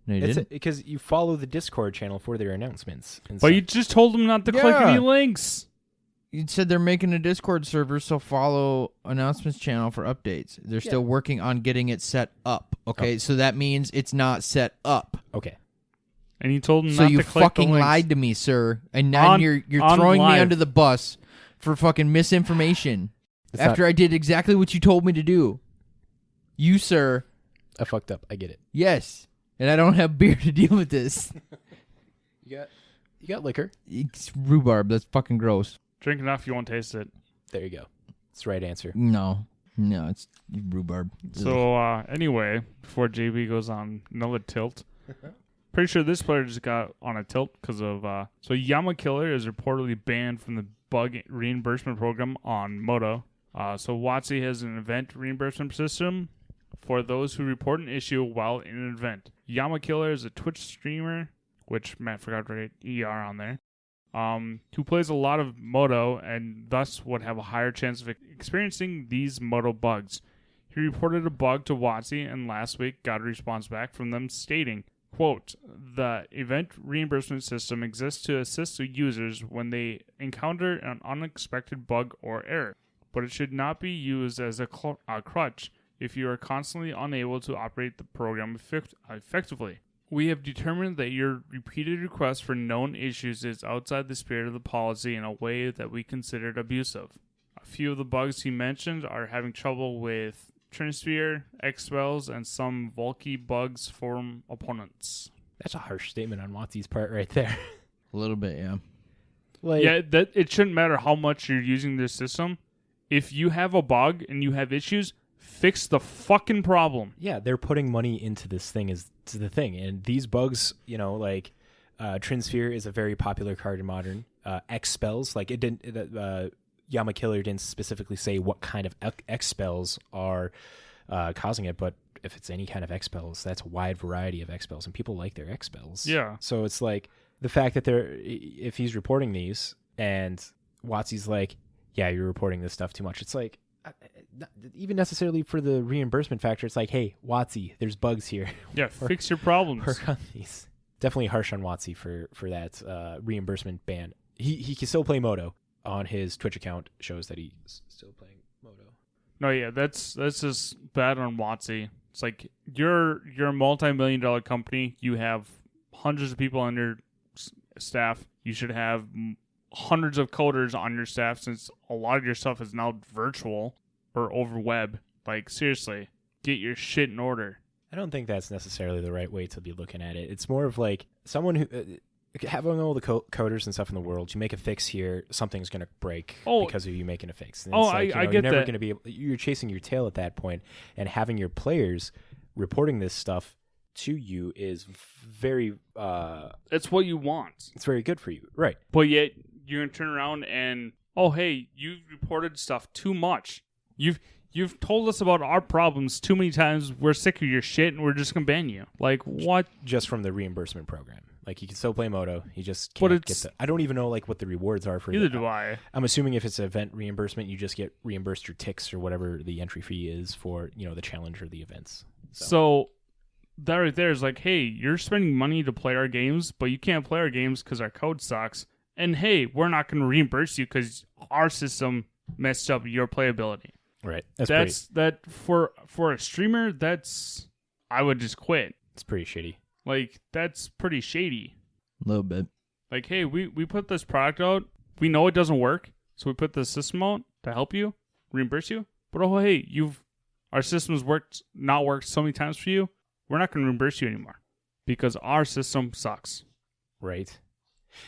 No, you It's didn't. because you follow the Discord channel for their announcements. And But stuff. you just told them not to click Yeah. any links. You said they're making a Discord server, so follow announcements channel for updates. They're still working on getting it set up. Okay, so that means it's not set up. Okay. And you told them So not you to click fucking the links. lied to me, sir. And now On- you're on throwing me live. under the bus for fucking misinformation. It's After I did exactly what you told me to do. You, sir. I fucked up. I get it. Yes. And I don't have beer to deal with this. You got liquor. It's rhubarb. That's fucking gross. Drink enough, you won't taste it. There you go. That's the right answer. No, it's rhubarb. Ugh. So anyway, before JB goes on another tilt, pretty sure this player just got on a tilt because of so Yama Killer is reportedly banned from the bug reimbursement program on Moto. So WotC has an event reimbursement system for those who report an issue while in an event. Yama Killer is a Twitch streamer, which Matt forgot to write ER on there, who plays a lot of Moto and thus would have a higher chance of experiencing these Moto bugs. He reported a bug to WotC and last week got a response back from them stating, quote, the event reimbursement system exists to assist the users when they encounter an unexpected bug or error, but it should not be used as a crutch if you are constantly unable to operate the program effectively. We have determined that your repeated request for known issues is outside the spirit of the policy in a way that we considered abusive. A few of the bugs he mentioned are having trouble with Trinisphere, X-Spells, and some bulky bugs from opponents. That's a harsh statement on Watsy's part right there. A little bit, yeah. Like, Yeah, that it shouldn't matter how much you're using this system. If you have a bug and you have issues, fix the fucking problem. yeah, they're putting money into this thing is to the thing, and these bugs, you know, like Trinsphere is a very popular card in Modern. X spells, like it didn't. Yama Killer didn't specifically say what kind of X spells are causing it, but if it's any kind of X spells, that's a wide variety of X spells, and people like their X spells. Yeah. So it's like the fact that if he's reporting these, and Watsy's like, yeah, you're reporting this stuff too much. It's like, not even necessarily for the reimbursement factor. It's like, hey, Watsy, there's bugs here. Yeah, fix your problems. Work on these. Definitely harsh on Watsy for that reimbursement ban. He can still play Moto on his Twitch account. Shows that he's still playing Moto. No, yeah, that's just bad on Watsy. It's like you're a multi-million-dollar company. You have hundreds of people on your staff. You should have hundreds of coders on your staff, since a lot of your stuff is now virtual or over web. Like, seriously, get your shit in order. I don't think that's necessarily the right way to be looking at it. It's more of like someone who having all the coders and stuff in the world. You make a fix here, something's going to break because of you making a fix. And I get you're never that. going to be able, you're chasing your tail at that point, and having your players reporting this stuff to you is very It's what you want. it's very good for you, right? But yet you're gonna turn around and, oh hey, you've reported stuff too much. You've told us about our problems too many times. We're sick of your shit and we're just gonna ban you. Like, what? Just from the reimbursement program. Like, you can still play Moto, you just But can't get it's- the. I don't even know like what the rewards are for. Neither do I. I'm assuming if it's event reimbursement, you just get reimbursed your ticks or whatever the entry fee is for, you know, the challenge or the events. So that right there is like, hey, you're spending money to play our games, but you can't play our games because our code sucks. And hey, we're not going to reimburse you because our system messed up your playability. Right. That for a streamer. That's, I would just quit. It's pretty shitty. Like, that's pretty shady. A little bit. Like, hey, we put this product out. We know it doesn't work, so we put this system out to help you, reimburse you. But oh hey, our system's not worked so many times for you. We're not going to reimburse you anymore because our system sucks. Right.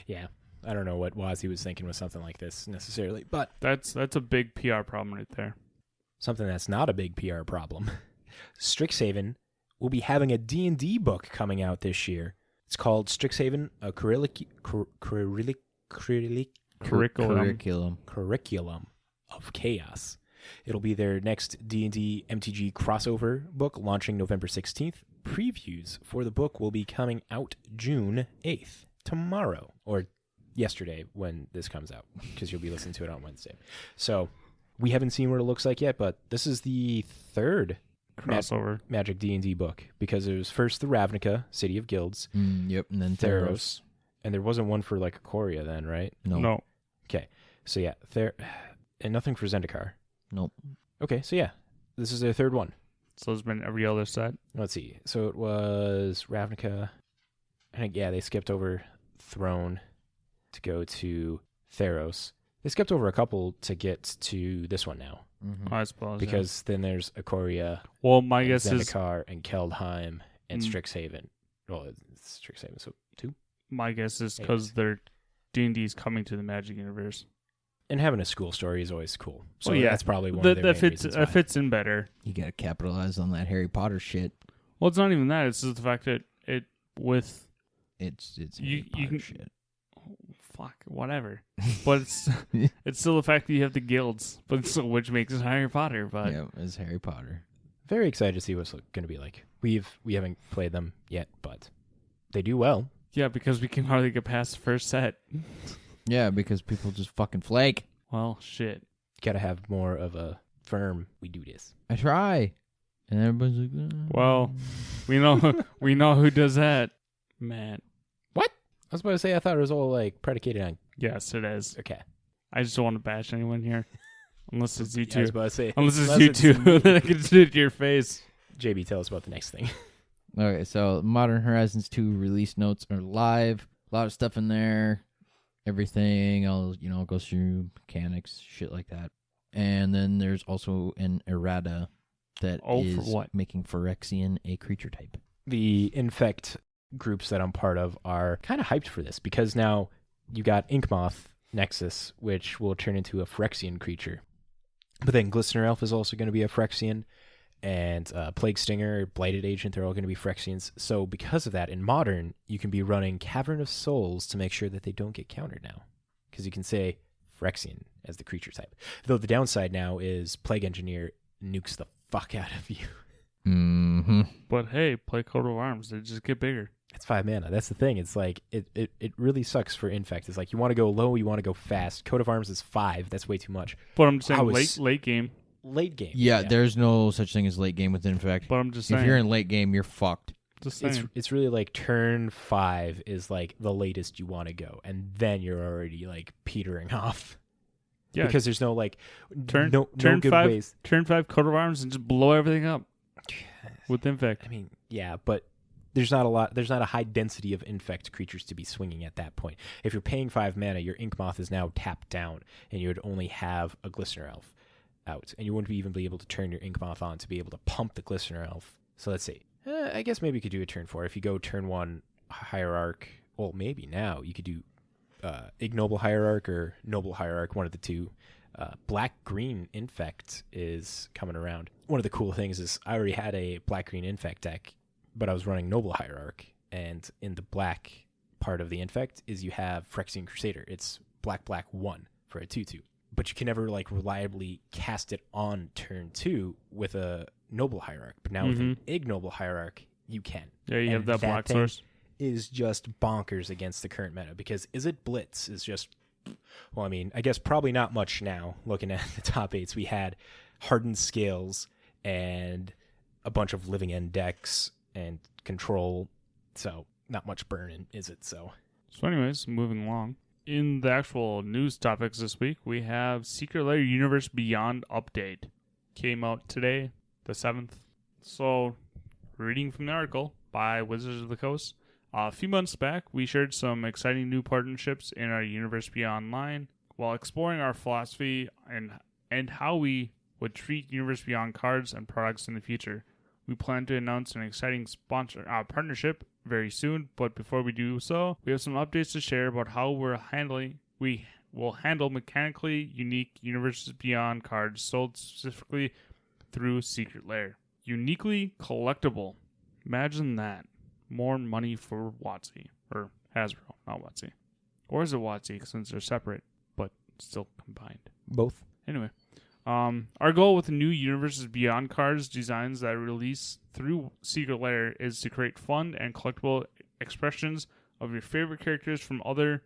Yeah. I don't know what Watsy was thinking with something like this necessarily, but That's a big PR problem right there. something that's not a big PR problem. Strixhaven will be having a D&D book coming out this year. It's called Strixhaven, a curriculum of chaos. It'll be their next D&D MTG crossover book launching November 16th. Previews for the book will be coming out June 8th, tomorrow, or yesterday when this comes out, because you'll be listening to it on Wednesday. So we haven't seen what it looks like yet, but this is the third Crossover. Magic D&D book, because it was first the Ravnica, City of Guilds, Yep, and then Theros. and there wasn't one for like Ikoria then, right? No. Okay, so yeah, and nothing for Zendikar. Nope. Okay, so yeah, this is their third one. So it's been every other set. Let's see. So it was Ravnica. I think, yeah, they skipped over Throne to go to Theros. They skipped over a couple to get to this one now, Mm-hmm. I suppose. because then there's Ikoria, well, my and guess is Zendikar, and Keldheim, and Mm. Strixhaven. Well, it's Strixhaven, so two. because their D&D is coming to the Magic universe. And having a school story is always cool. So Well, yeah, that's probably one of their main reasons why. That fits in better. You got to capitalize on that Harry Potter shit. Well, it's not even that. It's just the fact that with It's You- Harry you Potter can- shit. fuck whatever, but it's still the fact that you have the guilds, which makes it Harry Potter. But Yeah, it's Harry Potter. Very excited to see what's going to be like. We haven't played them yet, but they do well. yeah, because we can hardly get past the first set. Yeah, because people just fucking flake. Well, shit. Got to have more of a firm. We do this. I try, and everybody's like, Well, we know who does that, Matt. I was about to say, I thought it was all like predicated on. Yes, it is. Okay. I just don't want to bash anyone here, unless it's you Yeah, I was two. about to say. Unless it's you two, then I can do it to your face. JB, tell us about the next thing. Okay, so Modern Horizons 2 release notes are live. A lot of stuff in there. Everything, goes through mechanics, shit like that. And then there's also an errata that is for what? making Phyrexian a creature type. The Infect groups that I'm part of are kind of hyped for this because now you got Inkmoth Nexus, which will turn into a Phyrexian creature. But then Glistener Elf is also going to be a Phyrexian, and Plague Stinger, Blighted Agent, they're all going to be Phyrexians. So because of that, in Modern, you can be running Cavern of Souls to make sure that they don't get countered now. Because you can say Phyrexian as the creature type. Though the downside now is Plague Engineer nukes the fuck out of you. Mm-hmm. But hey, play Coat of Arms. They just get bigger. It's 5 mana. That's the thing. It's like, it really sucks for Infect. It's like, you want to go low, you want to go fast. Coat of Arms is 5. That's way too much. But I'm just saying late game. Late game. Yeah, there's no such thing as late game with Infect. But I'm just saying. If you're in late game, you're fucked. Just saying. It's really like turn 5 is like the latest you want to go, and then you're already like petering off. Yeah. Because there's no like Turn good 5, ways. Turn 5 Coat of Arms and just blow everything up with Infect. I mean, yeah, but there's not a high density of Infect creatures to be swinging at that point. If you're paying 5 mana, your Inkmoth is now tapped down, and you would only have a Glistener Elf out, and you wouldn't even be able to turn your Inkmoth on to be able to pump the Glistener Elf. So let's see. I guess maybe you could do a turn 4. If you go turn 1 Hierarch, well, maybe now you could do Ignoble Hierarch or Noble Hierarch, one of the two. Black-green Infect is coming around. One of the cool things is I already had a black-green Infect deck, but I was running Noble Hierarch, and in the black part of the Infect is you have Phyrexian Crusader. It's black 1 for a 2/2. But you can never like reliably cast it on turn 2 with a Noble Hierarch. But now with an Ignoble Hierarch, you can. Yeah, you have that black thing source. Is just bonkers against the current meta because Izzet Blitz is just, well, I mean, I guess probably not much now. Looking at the top 8s, we had Hardened Scales and a bunch of Living End decks and Control, so not much burn in Izzet. So anyways, moving along. In the actual news topics this week, we have Secret Lair Universe Beyond update. Came out today, the 7th. So, reading from the article by Wizards of the Coast. A few months back, we shared some exciting new partnerships in our Universe Beyond line while exploring our philosophy and how we would treat Universe Beyond cards and products in the future. We plan to announce an exciting partnership very soon, but before we do so, we have some updates to share about how we will handle mechanically unique Universes Beyond cards sold specifically through Secret Lair. Uniquely collectible. Imagine that. More money for WotC. Or Hasbro, not WotC. Or is it WotC since they're separate, but still combined? both. Anyway. Our goal with the new Universes Beyond cards designs that release through Secret Lair is to create fun and collectible expressions of your favorite characters from other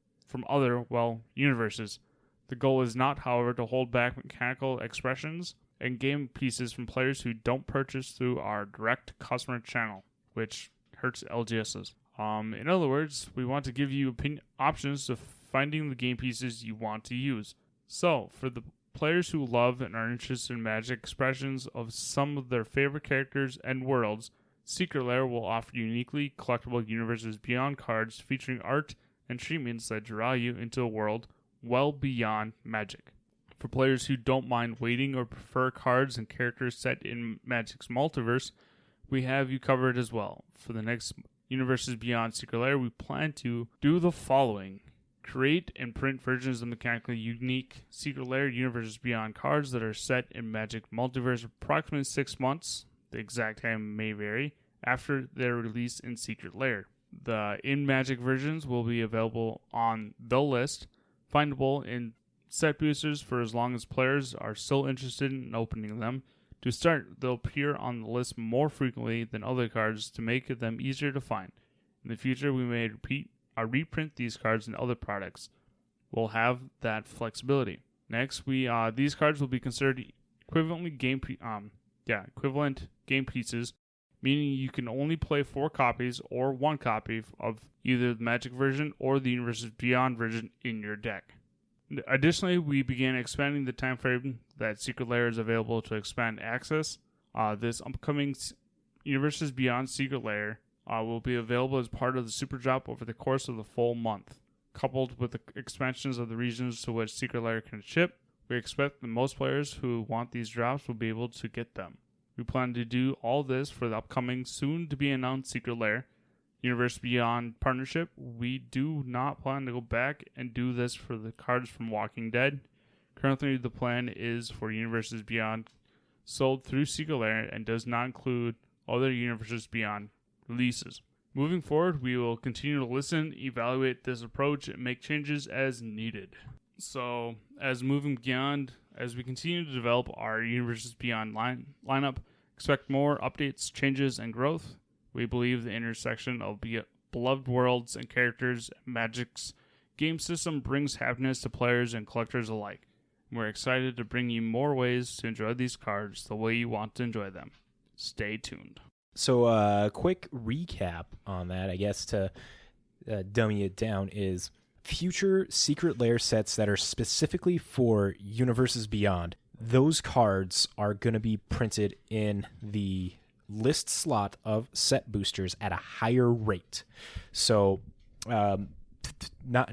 universes. The goal is not, however, to hold back mechanical expressions and game pieces from players who don't purchase through our direct customer channel, which hurts LGSs. In other words, we want to give you options to finding the game pieces you want to use. So, for the players who love and are interested in Magic expressions of some of their favorite characters and worlds, Secret Lair will offer uniquely collectible Universes Beyond cards featuring art and treatments that draw you into a world well beyond Magic. For players who don't mind waiting or prefer cards and characters set in Magic's multiverse, we have you covered as well. For the next Universes Beyond Secret Lair, we plan to do the following. Create and print versions of mechanically unique Secret Lair Universes Beyond cards that are set in Magic Multiverse approximately 6 months, the exact time may vary, after their release in Secret Lair. The in-Magic versions will be available on the list, findable in set boosters for as long as players are still interested in opening them. To start, they'll appear on the list more frequently than other cards to make them easier to find. In the future, we may reprint these cards in other products. We'll have that flexibility. Next, these cards will be considered equivalent game pieces, meaning you can only play 4 copies or 1 copy of either the Magic version or the Universes Beyond version in your deck. Additionally, we began expanding the time frame that Secret Lair is available to expand access. This upcoming Universes Beyond Secret Lair will be available as part of the Super Drop over the course of the full month. Coupled with the expansions of the regions to which Secret Lair can ship, we expect that most players who want these drops will be able to get them. We plan to do all this for the upcoming, soon-to-be-announced Secret Lair Universe Beyond partnership. We do not plan to go back and do this for the cards from Walking Dead. Currently, the plan is for Universes Beyond sold through Secret Lair and does not include other Universes Beyond releases. Moving forward, we will continue to listen, evaluate this approach, and make changes as needed. So, as moving beyond, as we continue to develop our Universes Beyond lineup, expect more updates, changes, and growth. We believe the intersection of beloved worlds and characters, Magic's game system brings happiness to players and collectors alike. We're excited to bring you more ways to enjoy these cards the way you want to enjoy them. Stay tuned. So quick recap on that, I guess, to dummy it down, is future Secret Lair sets that are specifically for Universes Beyond. Those cards are going to be printed in the list slot of set boosters at a higher rate. So not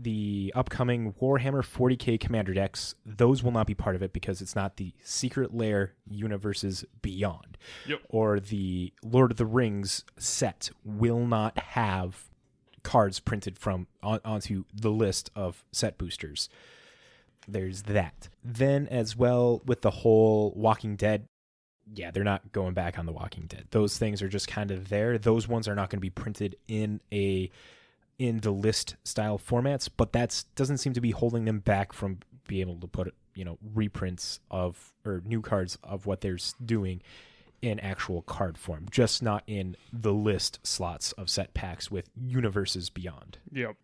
the upcoming Warhammer 40k Commander decks, those will not be part of it because it's not the Secret Lair Universes Beyond. Yep. Or the Lord of the Rings set will not have cards printed from onto the list of set boosters. There's that. Then as well with the whole Walking Dead, yeah, they're not going back on the Walking Dead. Those things are just kind of there. Those ones are not going to be printed in the list style formats, but that doesn't seem to be holding them back from being able to put, reprints of or new cards of what they're doing in actual card form, just not in the list slots of set packs with Universes Beyond. Yep.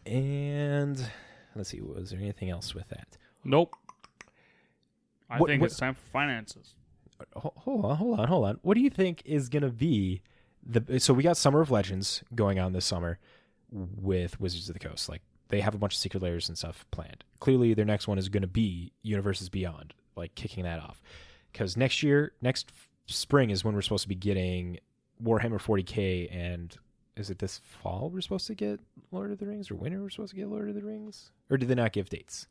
And let's see, was there anything else with that? Nope. I think it's time for finances. Hold on. What do you think is going to be so we got Summer of Legends going on this summer with Wizards of the Coast. Like, they have a bunch of Secret Lairs and stuff planned. Clearly, their next one is going to be Universes Beyond, like kicking that off. Because next spring is when we're supposed to be getting Warhammer 40k, and is it this fall we're supposed to get Lord of the Rings, or winter we're supposed to get Lord of the Rings? Or did they not give dates?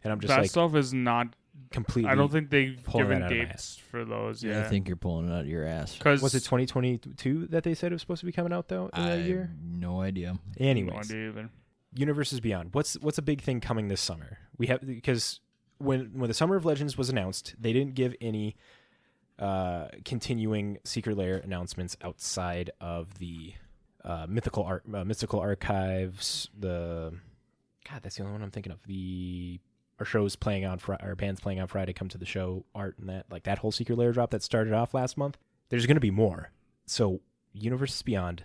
And I'm just that like, stuff is not completely. I don't think they've given that dates for those. Yeah, Yeah, I think you're pulling it out of your ass. Was it 2022 that they said it was supposed to be coming out though in that year? No idea. Anyways, no idea either. Universes Beyond. What's a big thing coming this summer? We have, because when the Summer of Legends was announced, they didn't give any continuing Secret Lair announcements outside of the Mystical Archives. That's the only one I'm thinking of. Our show's playing on our band's playing on Friday. Come to the show art and that whole Secret Lair drop that started off last month. There's going to be more. So Universes Beyond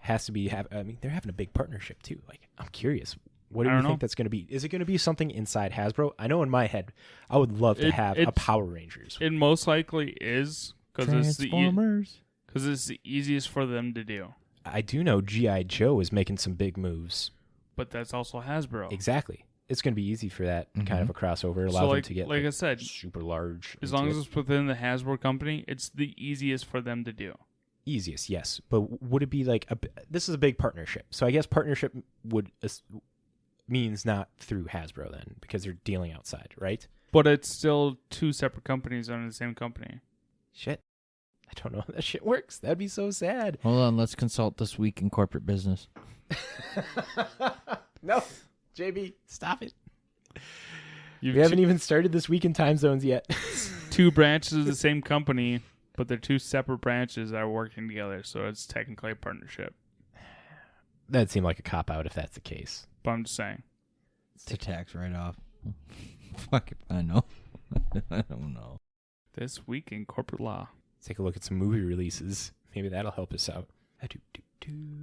has to be they're having a big partnership too. Like, I'm curious, what do you think that's going to be? Is it going to be something inside Hasbro? I know in my head I would love to have a Power Rangers. It most likely is because Transformers. it's the easiest for them to do. I do know G.I. Joe is making some big moves. But that's also Hasbro. Exactly. It's going to be easy for that kind of a crossover. Allow them to get, like I said, super large. As long as it's within the Hasbro company, it's the easiest for them to do. Easiest, yes. But would it be like this is a big partnership? So I guess partnership means not through Hasbro then, because they're dealing outside, right? But it's still two separate companies under the same company. Shit. I don't know how that shit works. That'd be so sad. Hold on, let's consult This Week in Corporate Business. No, JB, stop it. We haven't even started This Week in Time Zones yet. Two branches of the same company, but they're two separate branches that are working together, so it's technically a partnership. That'd seem like a cop-out if that's the case. But I'm just saying. It's a tax write-off. Fuck if I know. I don't know. This Week in Corporate Law. Let's take a look at some movie releases. Maybe that'll help us out.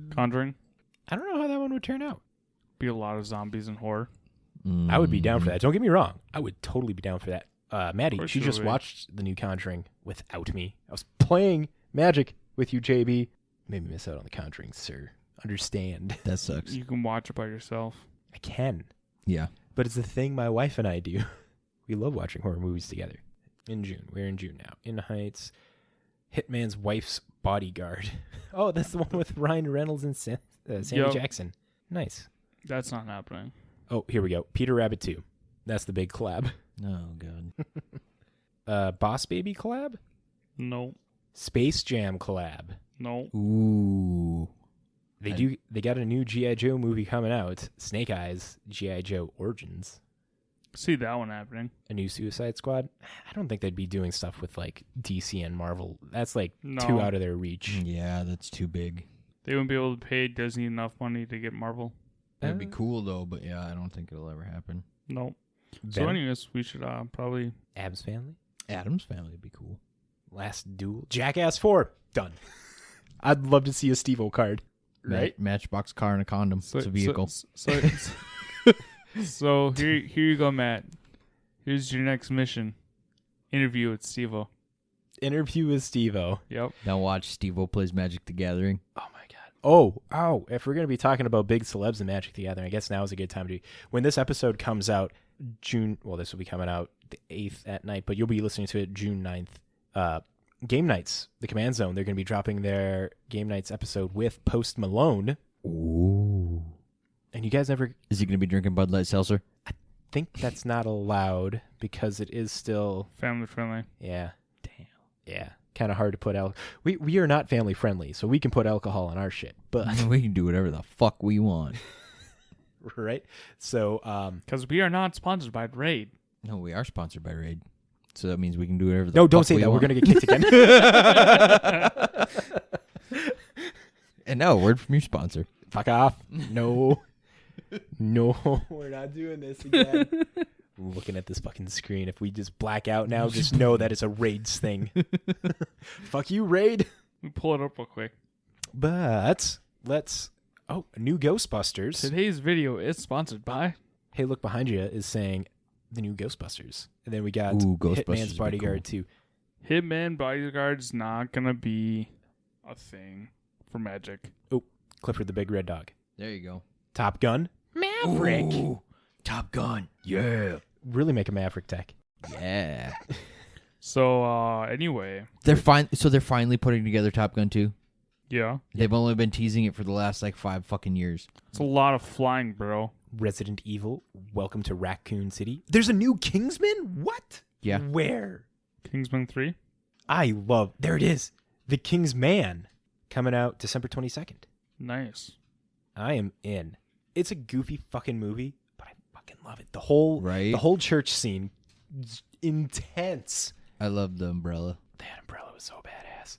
Conjuring. I don't know how that one would turn out. Be a lot of zombies and horror. I would be down for that. Don't get me wrong. I would totally be down for that. Maddie, she you just would. watched the new Conjuring without me. I was playing Magic with you, JB. Made me miss out on the Conjuring, sir. Understand. That sucks. You can watch it by yourself. I can. Yeah. But it's the thing my wife and I do. We love watching horror movies together. In June. We're in June now. In Heights. Hitman's Wife's Bodyguard. Oh, that's the one with Ryan Reynolds and Sammy Jackson. Nice. That's not happening. Oh, here we go. Peter Rabbit 2. That's the big collab. Oh, God. Boss Baby collab? No. Space Jam collab. No. Ooh. They got a new G.I. Joe movie coming out. Snake Eyes, G.I. Joe Origins. See that one happening. A new Suicide Squad. I don't think they'd be doing stuff with like DC and Marvel. That's like No. too out of their reach. Yeah, that's too big. They wouldn't be able to pay Disney enough money to get Marvel. That'd be cool, though, but yeah, I don't think it'll ever happen. No. So Venom? anyways, we should probably... Addams Family. Adam's Family would be cool. Last Duel. Jackass 4. Done. I'd love to see a Steve-O card. Right? Matchbox car and a condom. It's a vehicle. So here you go, Matt. Here's your next mission. Interview with Steve-O. Interview with Steve-O. Yep. Now watch Steve-O plays Magic the Gathering. Oh my god. Oh, if we're going to be talking about big celebs in Magic the Gathering, I guess now is a good time to do. When this episode comes out, this will be coming out the 8th at night, but you'll be listening to it June 9th. Game Nights, the Command Zone, they're going to be dropping their Game Nights episode with Post Malone. Ooh. And you guys never... Is he going to be drinking Bud Light Seltzer? I think that's not allowed because it is still... Family friendly. Yeah. Damn. Yeah. Kind of hard to put alcohol. We are not family friendly, so we can put alcohol in our shit. But We can do whatever the fuck we want. right? So... Because we are not sponsored by Raid. No, we are sponsored by Raid. So that means we can do whatever the No, fuck don't say we that. want. We're going to get kicked again. And now, a word from your sponsor. Fuck off. No. No, we're not doing this again. Looking at this fucking screen. If we just black out now, just know that it's a Raids thing. Fuck you, Raid. We pull it up real quick. But let's... Oh, new Ghostbusters. Today's video is sponsored by... Hey, look behind you is saying the new Ghostbusters. And then we got Ghostbusters Hitman's would be Bodyguard cool. 2. Hitman Bodyguard's not going to be a thing for Magic. Oh, Clifford the Big Red Dog. There you go. Top Gun. Maverick. Ooh, Top Gun. Yeah. Really make a Maverick deck. Yeah. So, anyway. They're finally putting together Top Gun 2. Yeah. They've only been teasing it for the last 5 fucking years. It's a lot of flying, bro. Resident Evil. Welcome to Raccoon City. There's a new Kingsman? What? Yeah. Where? Kingsman 3? I love... There it is. The Kingsman. Coming out December 22nd. Nice. I am in. It's a goofy fucking movie, but I fucking love it. The whole church scene is intense. I love the umbrella. That umbrella was so badass.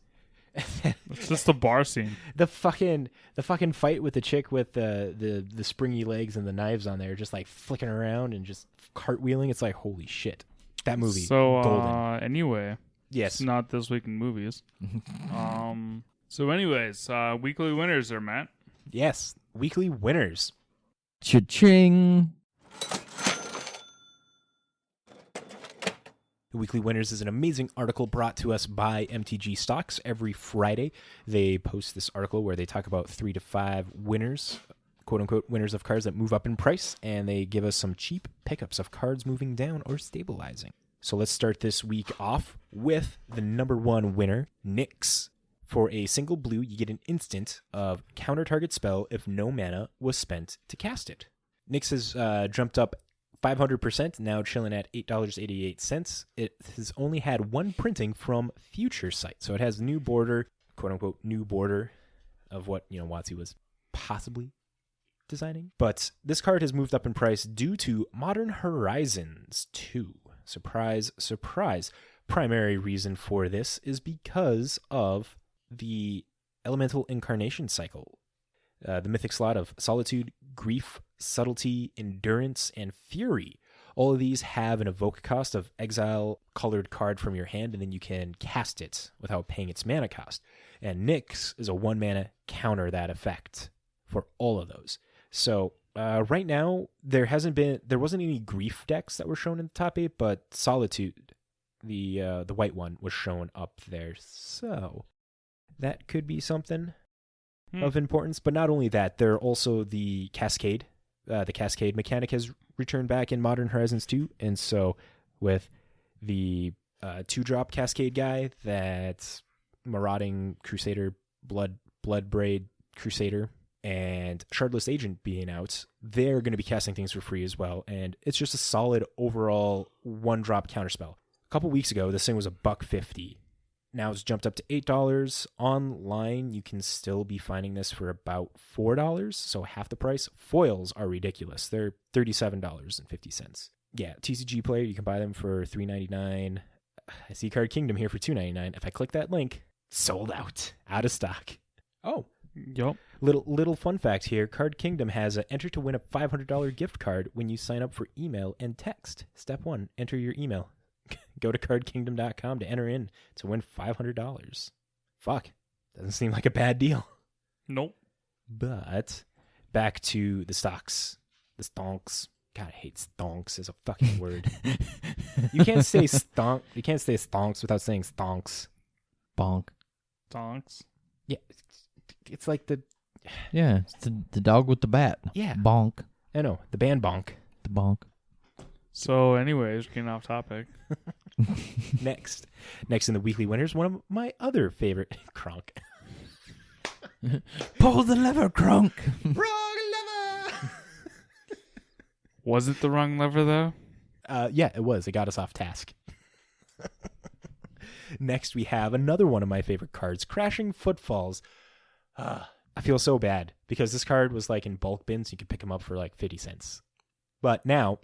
It's just the bar scene. The fucking fight with the chick with the springy legs and the knives on there, just like flicking around and just cartwheeling. It's like, holy shit. That movie. So, golden. anyway. Yes. It's not This Week in Movies. So anyways, weekly winners there, Matt. Yes. Weekly winners. Cha-ching. The Weekly Winners is an amazing article brought to us by MTG Stocks. Every Friday, they post this article where they talk about 3 to 5 winners, quote-unquote winners of cards that move up in price, and they give us some cheap pickups of cards moving down or stabilizing. So let's start this week off with the number 1 winner, Nyx. For a single blue, you get an instant of counter target spell if no mana was spent to cast it. Nyx has jumped up 500%, now chilling at $8.88. It has only had one printing from Future Sight, so it has new border, quote-unquote new border of what WotC was possibly designing. But this card has moved up in price due to Modern Horizons 2. Surprise, surprise. Primary reason for this is because of the Elemental Incarnation cycle. The mythic slot of Solitude, Grief, Subtlety, Endurance, and Fury. All of these have an evoke cost of exile colored card from your hand, and then you can cast it without paying its mana cost. And Nyx is a 1 mana counter that effect for all of those. So right now, there wasn't any Grief decks that were shown in the top 8, but Solitude, the white one, was shown up there. So that could be something of importance. But not only that, there are also the Cascade. The Cascade mechanic has returned back in Modern Horizons 2. And so with the 2-drop Cascade guy that Marauding Crusader, Bloodbraid Crusader, and Shardless Agent being out, they're going to be casting things for free as well. And it's just a solid overall 1-drop counterspell. A couple weeks ago, this thing was $1.50. Now it's jumped up to $8. Online, you can still be finding this for about $4, so half the price. Foils are ridiculous. They're $37.50. Yeah, TCG player, you can buy them for $3.99. I see Card Kingdom here for $2.99. If I click that link, sold out of stock. Oh, Yup. little fun fact here. Card Kingdom has a enter to win a $500 gift card when you sign up for email and text. Step 1, enter your email. Go to cardkingdom.com to enter in to win $500. Fuck. Doesn't seem like a bad deal. Nope. But back to the stocks. The stonks. God, I hate stonks as a fucking word. You can't say stonk. You can't say stonks without saying stonks. Bonk. Donks. Yeah, it's like the... Yeah, it's the dog with the bat. Yeah. Bonk. I know, the band bonk. The bonk. So, anyways, getting off topic. Next in the weekly winners, one of my other favorite... Kronk. Pull the lever, Crunk. Wrong lever! Was it the wrong lever, though? Yeah, it was. It got us off task. Next, we have another one of my favorite cards, Crashing Footfalls. I feel so bad because this card was like in bulk bins. You could pick them up for like 50 cents. But now,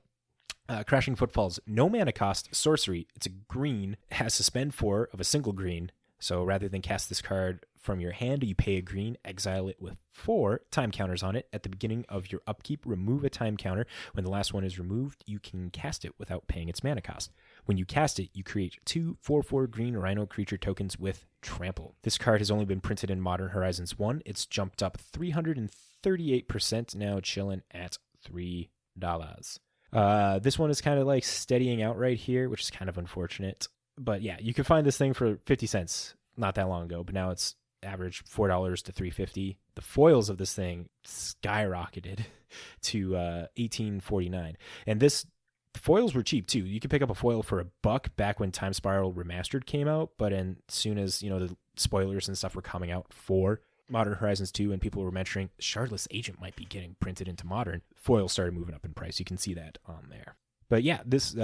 Crashing Footfalls, no mana cost, sorcery. It's a green, has suspend 4 of a single green. So rather than cast this card from your hand, you pay a green, exile it with 4 time counters on it. At the beginning of your upkeep, remove a time counter. When the last one is removed, you can cast it without paying its mana cost. When you cast it, you create 2 4/4 green rhino creature tokens with trample. This card has only been printed in Modern Horizons 1. It's jumped up 338%, now chilling at $3. This one is kind of like steadying out right here, which is kind of unfortunate. But yeah, you could find this thing for 50 cents not that long ago, but now it's average $4 to $3.50. The foils of this thing skyrocketed to $18.49. And the foils were cheap too. You could pick up a foil for $1 back when Time Spiral Remastered came out, but as soon as, the spoilers and stuff were coming out for Modern Horizons 2 and people were mentioning Shardless Agent might be getting printed into Modern, foils started moving up in price. You can see that on there. But yeah, this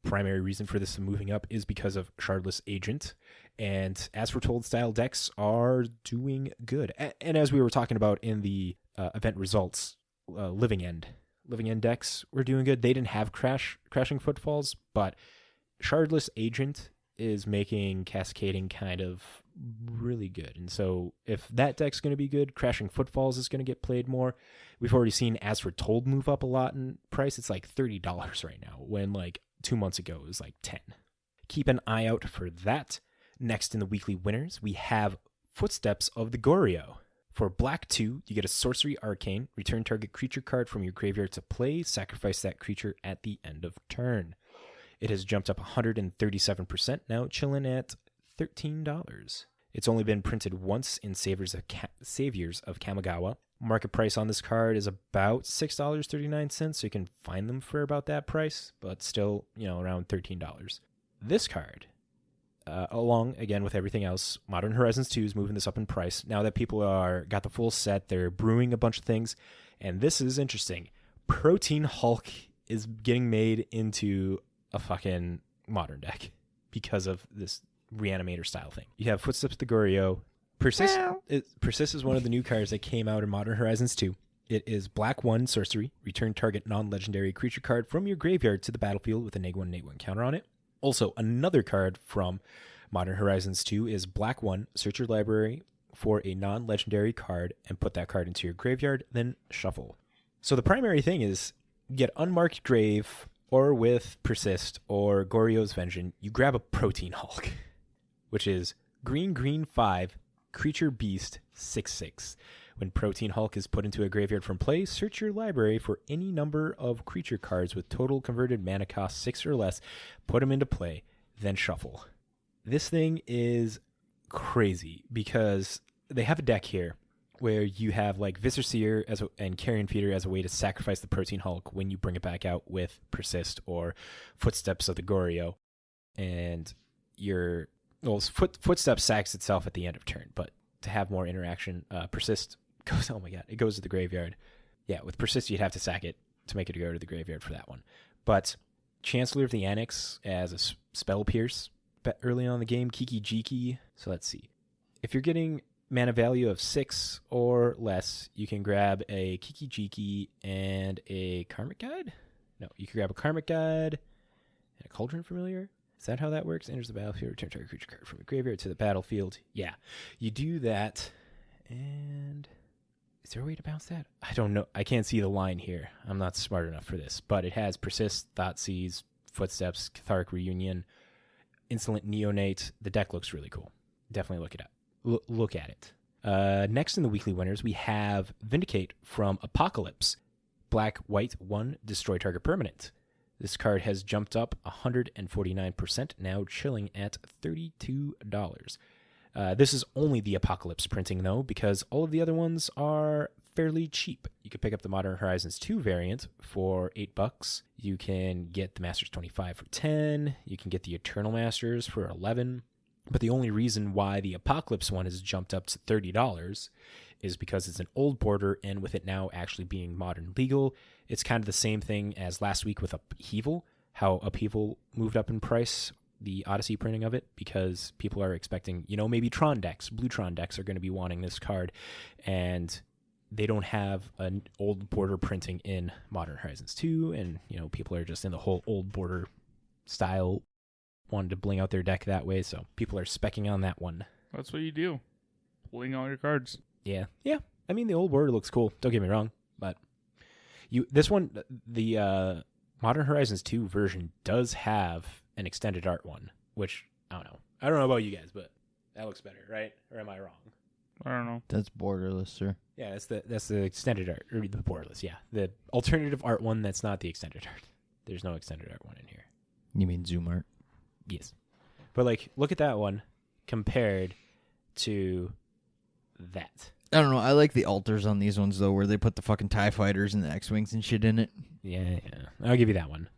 primary reason for this moving up is because of Shardless Agent. And as foretold, style decks are doing good. And as we were talking about in the event results, Living End decks were doing good. They didn't have Crashing Footfalls, but Shardless Agent is making Cascading kind of really good. And so if that deck's going to be good, Crashing Footfalls is going to get played more. We've already seen As Foretold move up a lot in price. It's like $30 right now, when like 2 months ago it was like $10. Keep an eye out for that. Next in the weekly winners, we have Footsteps of the Goryo. For black 2, you get a Sorcery Arcane. Return target creature card from your graveyard to play. Sacrifice that creature at the end of turn. It has jumped up 137%, now chilling at $13. It's only been printed once in Saviors of Kamigawa. Market price on this card is about $6.39, so you can find them for about that price, but still, around $13. This card, along, again, with everything else, Modern Horizons 2 is moving this up in price. Now that people got the full set, they're brewing a bunch of things, and this is interesting. Protein Hulk is getting made into a fucking Modern deck because of this Reanimator style thing. You have Footsteps of the Goryo. Persist is one of the new cards that came out in Modern Horizons 2. It is black 1 sorcery. Return target non-legendary creature card from your graveyard to the battlefield with a -1/-1 counter on it. Also, another card from Modern Horizons 2 is black 1. Search your library for a non-legendary card and put that card into your graveyard, then shuffle. So the primary thing is get Unmarked Grave, or with Persist or Goryo's Vengeance, you grab a Protein Hulk, which is green 5, creature beast 6/6. When Protein Hulk is put into a graveyard from play, search your library for any number of creature cards with total converted mana cost 6 or less, put them into play, then shuffle. This thing is crazy because they have a deck here where you have like Viscer Seer and Carrion Feeder as a way to sacrifice the Protein Hulk when you bring it back out with Persist or Footsteps of the Goryo. And your Well, Footsteps sacks itself at the end of turn, but to have more interaction, Persist goes, oh my god, it goes to the graveyard. Yeah, with Persist, you'd have to sack it to make it go to the graveyard for that one. But Chancellor of the Annex as a Spell Pierce early on in the game, Kiki Jiki. So let's see. If you're getting mana value of 6 or less, you can grab a Kiki Jiki and a Karmic Guide? No, you can grab a Karmic Guide and a Cauldron Familiar. Is that how that works? Enters the battlefield, return target creature card from the graveyard to the battlefield. Yeah, you do that. And is there a way to bounce that? I don't know. I can't see the line here. I'm not smart enough for this. But it has Persist, Thoughtseize, Footsteps, Catharic Reunion, Insolent Neonate. The deck looks really cool. Definitely look it up. Look at it. Next in the weekly winners, we have Vindicate from Apocalypse. Black, white, 1, destroy target permanent. This card has jumped up 149%, now chilling at $32. This is only the Apocalypse printing, though, because all of the other ones are fairly cheap. You can pick up the Modern Horizons 2 variant for $8. You can get the Masters 25 for 10. You can get the Eternal Masters for 11. But the only reason why the Apocalypse one has jumped up to $30 is because it's an old border, and with it now actually being modern legal, it's kind of the same thing as last week with Upheaval, how Upheaval moved up in price, the Odyssey printing of it, because people are expecting, maybe Tron decks, blue Tron decks are going to be wanting this card, and they don't have an old border printing in Modern Horizons 2, and, people are just in the whole old border style, wanted to bling out their deck that way, so people are specking on that one. That's what you do. Bling out your cards. Yeah. I mean, the old border looks cool. Don't get me wrong, but this one, the Modern Horizons 2 version does have an extended art one, which I don't know. I don't know about you guys, but that looks better, right? Or am I wrong? I don't know. That's borderless, sir. Yeah, that's the extended art, or the borderless. Yeah, the alternative art one. That's not the extended art. There's no extended art one in here. You mean Zoom art? Yes, but look at that one compared to that. I don't know. I like the altars on these ones, though, where they put the fucking TIE fighters and the X-Wings and shit in it. Yeah. I'll give you that one.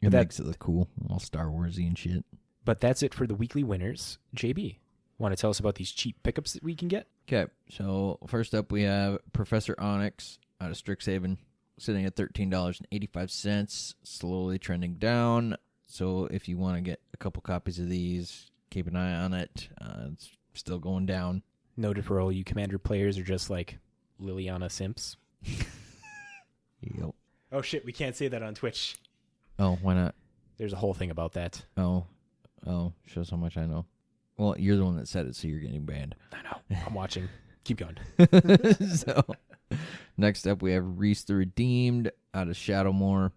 It makes it look cool. All Star Warsy and shit. But that's it for the weekly winners. JB, want to tell us about these cheap pickups that we can get? Okay, so first up we have Professor Onyx out of Strixhaven, sitting at $13.85, slowly trending down. So if you want to get a couple copies of these, keep an eye on it. It's still going down. Noted for all you Commander players are just like Liliana simps. Yep. Oh shit, we can't say that on Twitch. Oh, why not? There's a whole thing about that. Oh, shows how much I know. Well, you're the one that said it, so you're getting banned. I know. I'm watching. Keep going. So, next up we have Reese the Redeemed out of Shadowmoor,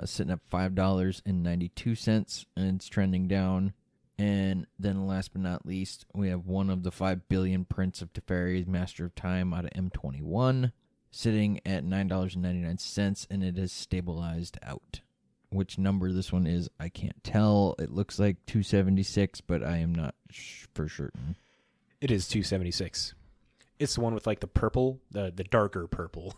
sitting at $5.92, and it's trending down. And then last but not least, we have one of the 5 billion prints of Teferi's Master of Time out of M21, sitting at $9.99, and it is stabilized out. Which number this one is, I can't tell. It looks like 276, but I am not for certain. It is 276. It's the one with the purple, the darker purple.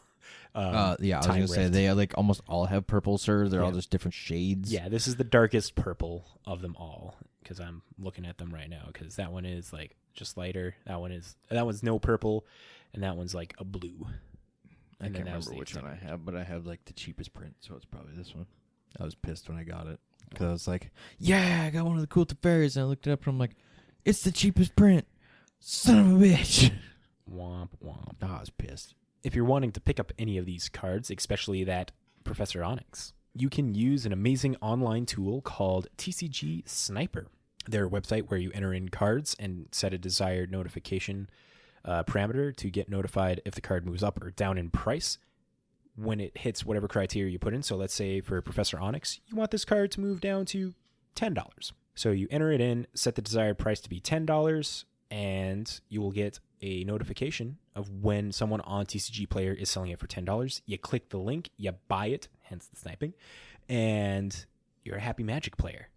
Yeah, I was gonna say they almost all have purple, sir. They're all just different shades. Yeah, this is the darkest purple of them all, because I'm looking at them right now. Because that one is just lighter. That one's no purple, and that one's a blue. I can't remember which one I have, but I have the cheapest print, so it's probably this one. I was pissed when I got it because I was like, "Yeah, I got one of the cool Teferis," and I looked it up and I'm like, "It's the cheapest print, son of a bitch." Womp womp. Oh, I was pissed. If you're wanting to pick up any of these cards, especially that Professor Onyx, you can use an amazing online tool called Tcg Sniper. Their website where you enter in cards and set a desired notification parameter to get notified if the card moves up or down in price when it hits whatever criteria you put in. So let's say for Professor Onyx, you want this card to move down to $10. So you enter it in, set the desired price to be $10, and you will get a notification of when someone on TCG Player is selling it for $10. You click the link, you buy it, hence the sniping, and you're a happy Magic player.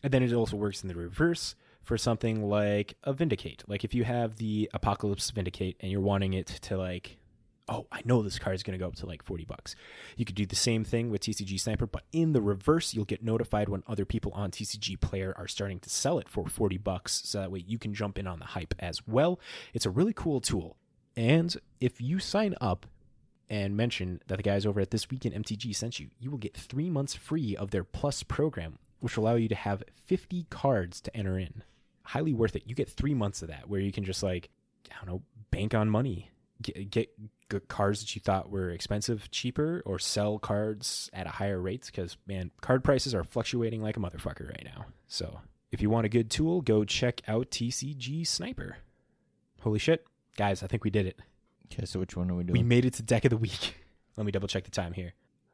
And then it also works in the reverse for something like a Vindicate. If you have the Apocalypse Vindicate and you're wanting it to oh, I know this card is going to go up to like $40. You could do the same thing with TCG Sniper, but in the reverse, you'll get notified when other people on TCG Player are starting to sell it for $40, so that way you can jump in on the hype as well. It's a really cool tool. And if you sign up and mention that the guys over at This Week in MTG sent you, you will get 3 months free of their Plus program, which will allow you to have 50 cards to enter in. Highly worth it. You get 3 months of that where you can just like, I don't know, bank on money. Get good cards that you thought were expensive cheaper, or sell cards at a higher rate, because, man, card prices are fluctuating like a motherfucker right now. So if you want a good tool, go check out TCG Sniper. Holy shit. Guys, I think we did it. Okay, so which one are we doing? We made it to Deck of the Week. Let me double check the time here.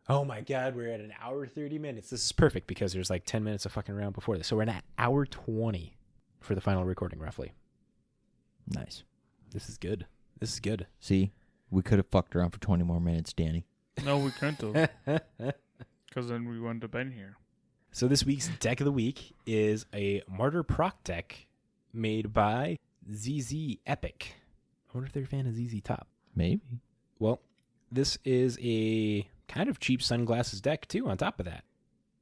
Oh my God, we're at an hour 30 minutes. This is perfect because there's like 10 minutes of fucking around before this. So we're at hour 20 for the final recording, roughly. Nice. This is good. This is good. See, we could have fucked around for 20 more minutes, Danny. No, we couldn't have. Because then we wouldn't have been here. So this week's Deck of the Week is a Martyr Proc deck made by ZZ Epic. I wonder if they're a fan of ZZ Top. Maybe. Well, this is a kind of cheap sunglasses deck, too, on top of that.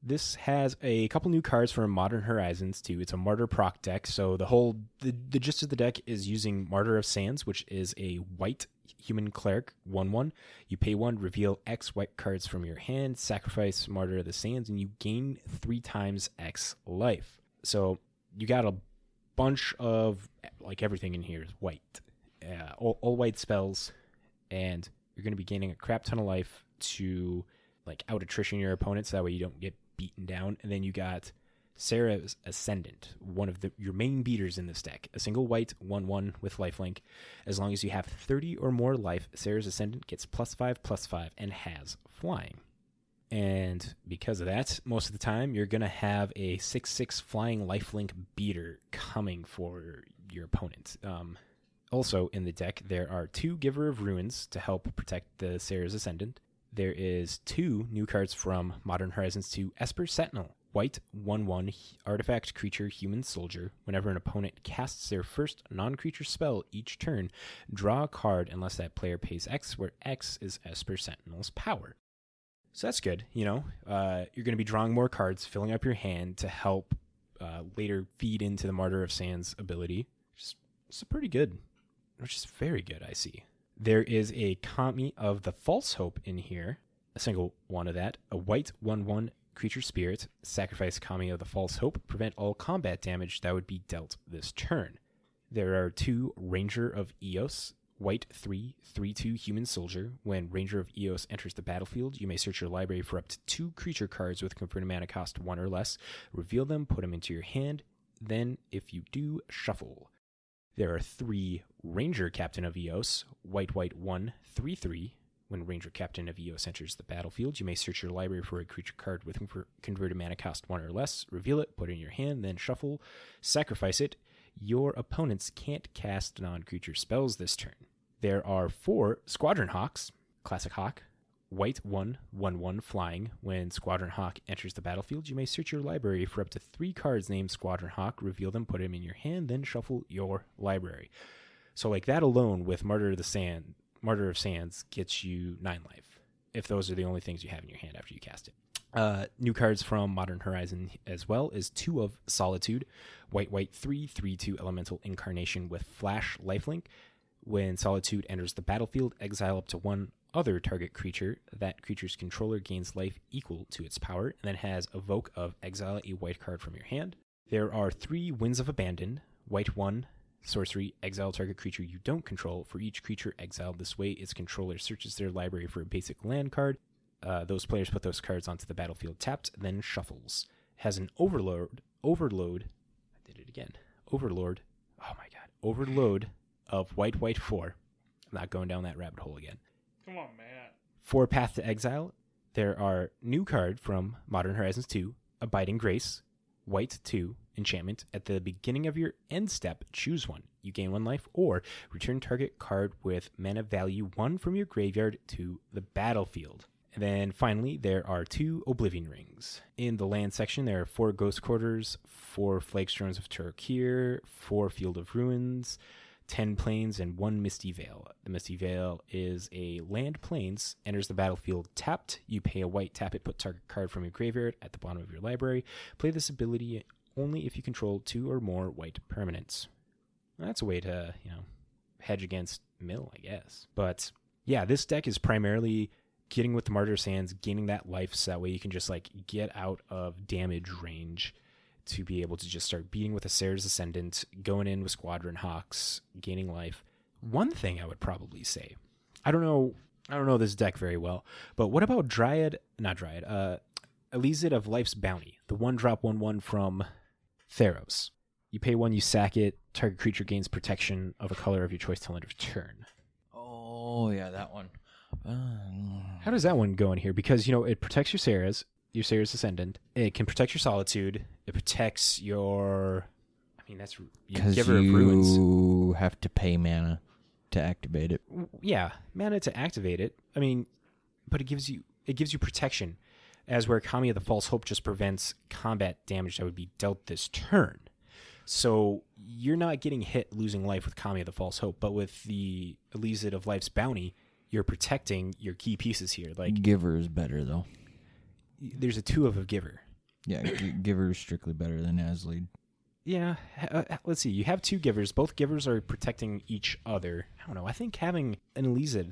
This has a couple new cards from Modern Horizons, too. It's a Martyr Proc deck, so the gist of the deck is using Martyr of Sands, which is a white human cleric, 1/1. You pay 1, reveal X white cards from your hand, sacrifice Martyr of the Sands, and you gain 3 times X life. So you got a bunch of, like, everything in here is white. All white spells, and you're going to be gaining a crap ton of life to, like, out-attrition your opponents, so that way you don't get beaten down. And then you got Sarah's Ascendant, one of your main beaters in this deck. A single white 1/1 with lifelink. As long as you have 30 or more life, Sarah's Ascendant gets +5/+5 and has flying. And because of that, most of the time you're going to have a 6/6 flying lifelink beater coming for your opponent. Also in the deck, there are 2 Giver of Ruins to help protect the Sarah's Ascendant. There is 2 new cards from Modern Horizons 2, Esper Sentinel. White 1/1 artifact creature human soldier. Whenever an opponent casts their first non-creature spell each turn, draw a card unless that player pays X, where X is Esper Sentinel's power. So that's good. You know, you're going to be drawing more cards, filling up your hand to help later feed into the Martyr of Sands ability. It's pretty good, which is very good, I see. There is a copy of the False Hope in here, a single one of that. A white 1/1 creature spirit, sacrifice Kami of the False Hope, prevent all combat damage that would be dealt this turn. There are 2 Ranger of Eos, white 3/3/2 human soldier. When Ranger of Eos enters the battlefield, you may search your library for up to 2 creature cards with converted mana cost 1 or less, reveal them, put them into your hand, then if you do, shuffle. There are 3 Ranger Captain of Eos, white 1/3/3. When Ranger Captain of Eos enters the battlefield, you may search your library for a creature card with converted mana cost 1 or less, reveal it, put it in your hand, then shuffle, sacrifice it. Your opponents can't cast non-creature spells this turn. There are 4 Squadron Hawks, classic hawk, white 1/1 flying. When Squadron Hawk enters the battlefield, you may search your library for up to 3 cards named Squadron Hawk, reveal them, put them in your hand, then shuffle your library. So like that alone with Martyr of Sands gets you 9 life, if those are the only things you have in your hand after you cast it. New cards from Modern Horizon as well is 2 of Solitude, white 3/3/2 elemental incarnation with flash lifelink. When Solitude enters the battlefield, exile up to 1 other target creature. That creature's controller gains life equal to its power, and then has Evoke of exile a white card from your hand. There are 3 Winds of Abandon, white 1 sorcery, exile target creature you don't control. For each creature exiled this way, its controller searches their library for a basic land card. Those players put those cards onto the battlefield tapped, then shuffles. Has an Overlord. I did it again. Overlord. Oh my God. Overload of white 4. I'm not going down that rabbit hole again. Come on, man. For Path to Exile, there are new card from Modern Horizons 2, Abiding Grace, white 2, enchantment. At the beginning of your end step, choose one. You gain 1 life, or return target card with mana value 1 from your graveyard to the battlefield. And then finally, there are 2 Oblivion Rings. In the land section, there are 4 Ghost Quarters, 4 Flagstones of Turkir, 4 Field of Ruins, 10 planes, and 1 Misty Veil. The Misty Veil is a land planes, enters the battlefield tapped. You pay a white, tap it, put target card from your graveyard at the bottom of your library. Play this ability only if you control 2 or more white permanents. That's a way to, hedge against mill, I guess. But yeah, this deck is primarily getting with the Martyr of Sands, gaining that life, so that way you can just get out of damage range to be able to just start beating with a Sarah's Ascendant, going in with Squadron Hawks, gaining life. One thing I would probably say, I don't know this deck very well, but what about Elysiad of Life's Bounty, the 1-drop 1/1 from Theros. You pay 1, you sack it, target creature gains protection of a color of your choice till end of turn. Oh, yeah, that one. How does that one go in here? Because, it protects your Sarah's Ascendant. It can protect your Solitude. It protects your... that's... Giver of Ruins. You have to pay mana to activate it. Yeah, mana to activate it. But it gives you protection, as where Kami of the False Hope just prevents combat damage that would be dealt this turn. So you're not getting hit losing life with Kami of the False Hope, but with the Elysiad of Life's Bounty, you're protecting your key pieces here. Giver is better, though. There's a 2 of a Giver. Yeah, Giver is strictly better than Aslead. Yeah, let's see. You have 2 Givers. Both Givers are protecting each other. I don't know. I think having an Elysiad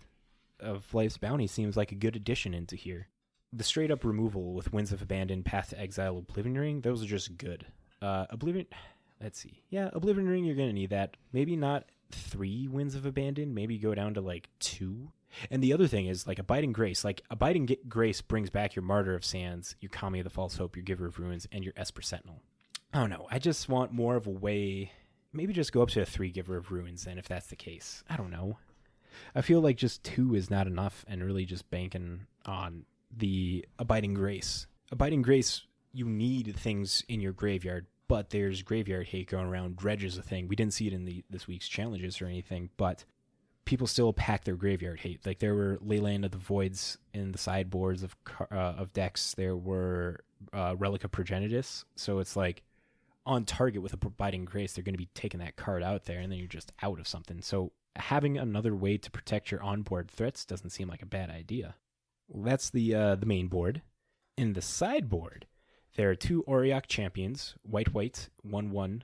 of Life's Bounty seems like a good addition into here. The straight-up removal with Winds of Abandon, Path to Exile, Oblivion Ring, those are just good. Let's see. Yeah, Oblivion Ring, you're going to need that. Maybe not 3 Winds of Abandon. Maybe go down to 2. And the other thing is Abiding Grace. Abiding Grace brings back your Martyr of Sands, your Kami of the False Hope, your Giver of Ruins, and your Esper Sentinel. I don't know. I just want more of a way. Maybe just go up to a 3 Giver of Ruins then, if that's the case. I don't know. I feel like just 2 is not enough, and really just banking on the Abiding Grace. Abiding Grace, you need things in your graveyard, but there's graveyard hate going around. Dredge is a thing. We didn't see it in this week's challenges or anything, but people still pack their graveyard hate. There were Leyland of the Voids in the sideboards of decks. There were Relic of Progenitus. So it's on target with a Abiding Grace, they're going to be taking that card out there, and then you're just out of something. So having another way to protect your onboard threats doesn't seem like a bad idea. Well, that's the main board. In the sideboard, there are 2 Auriok Champions, white, 1/1,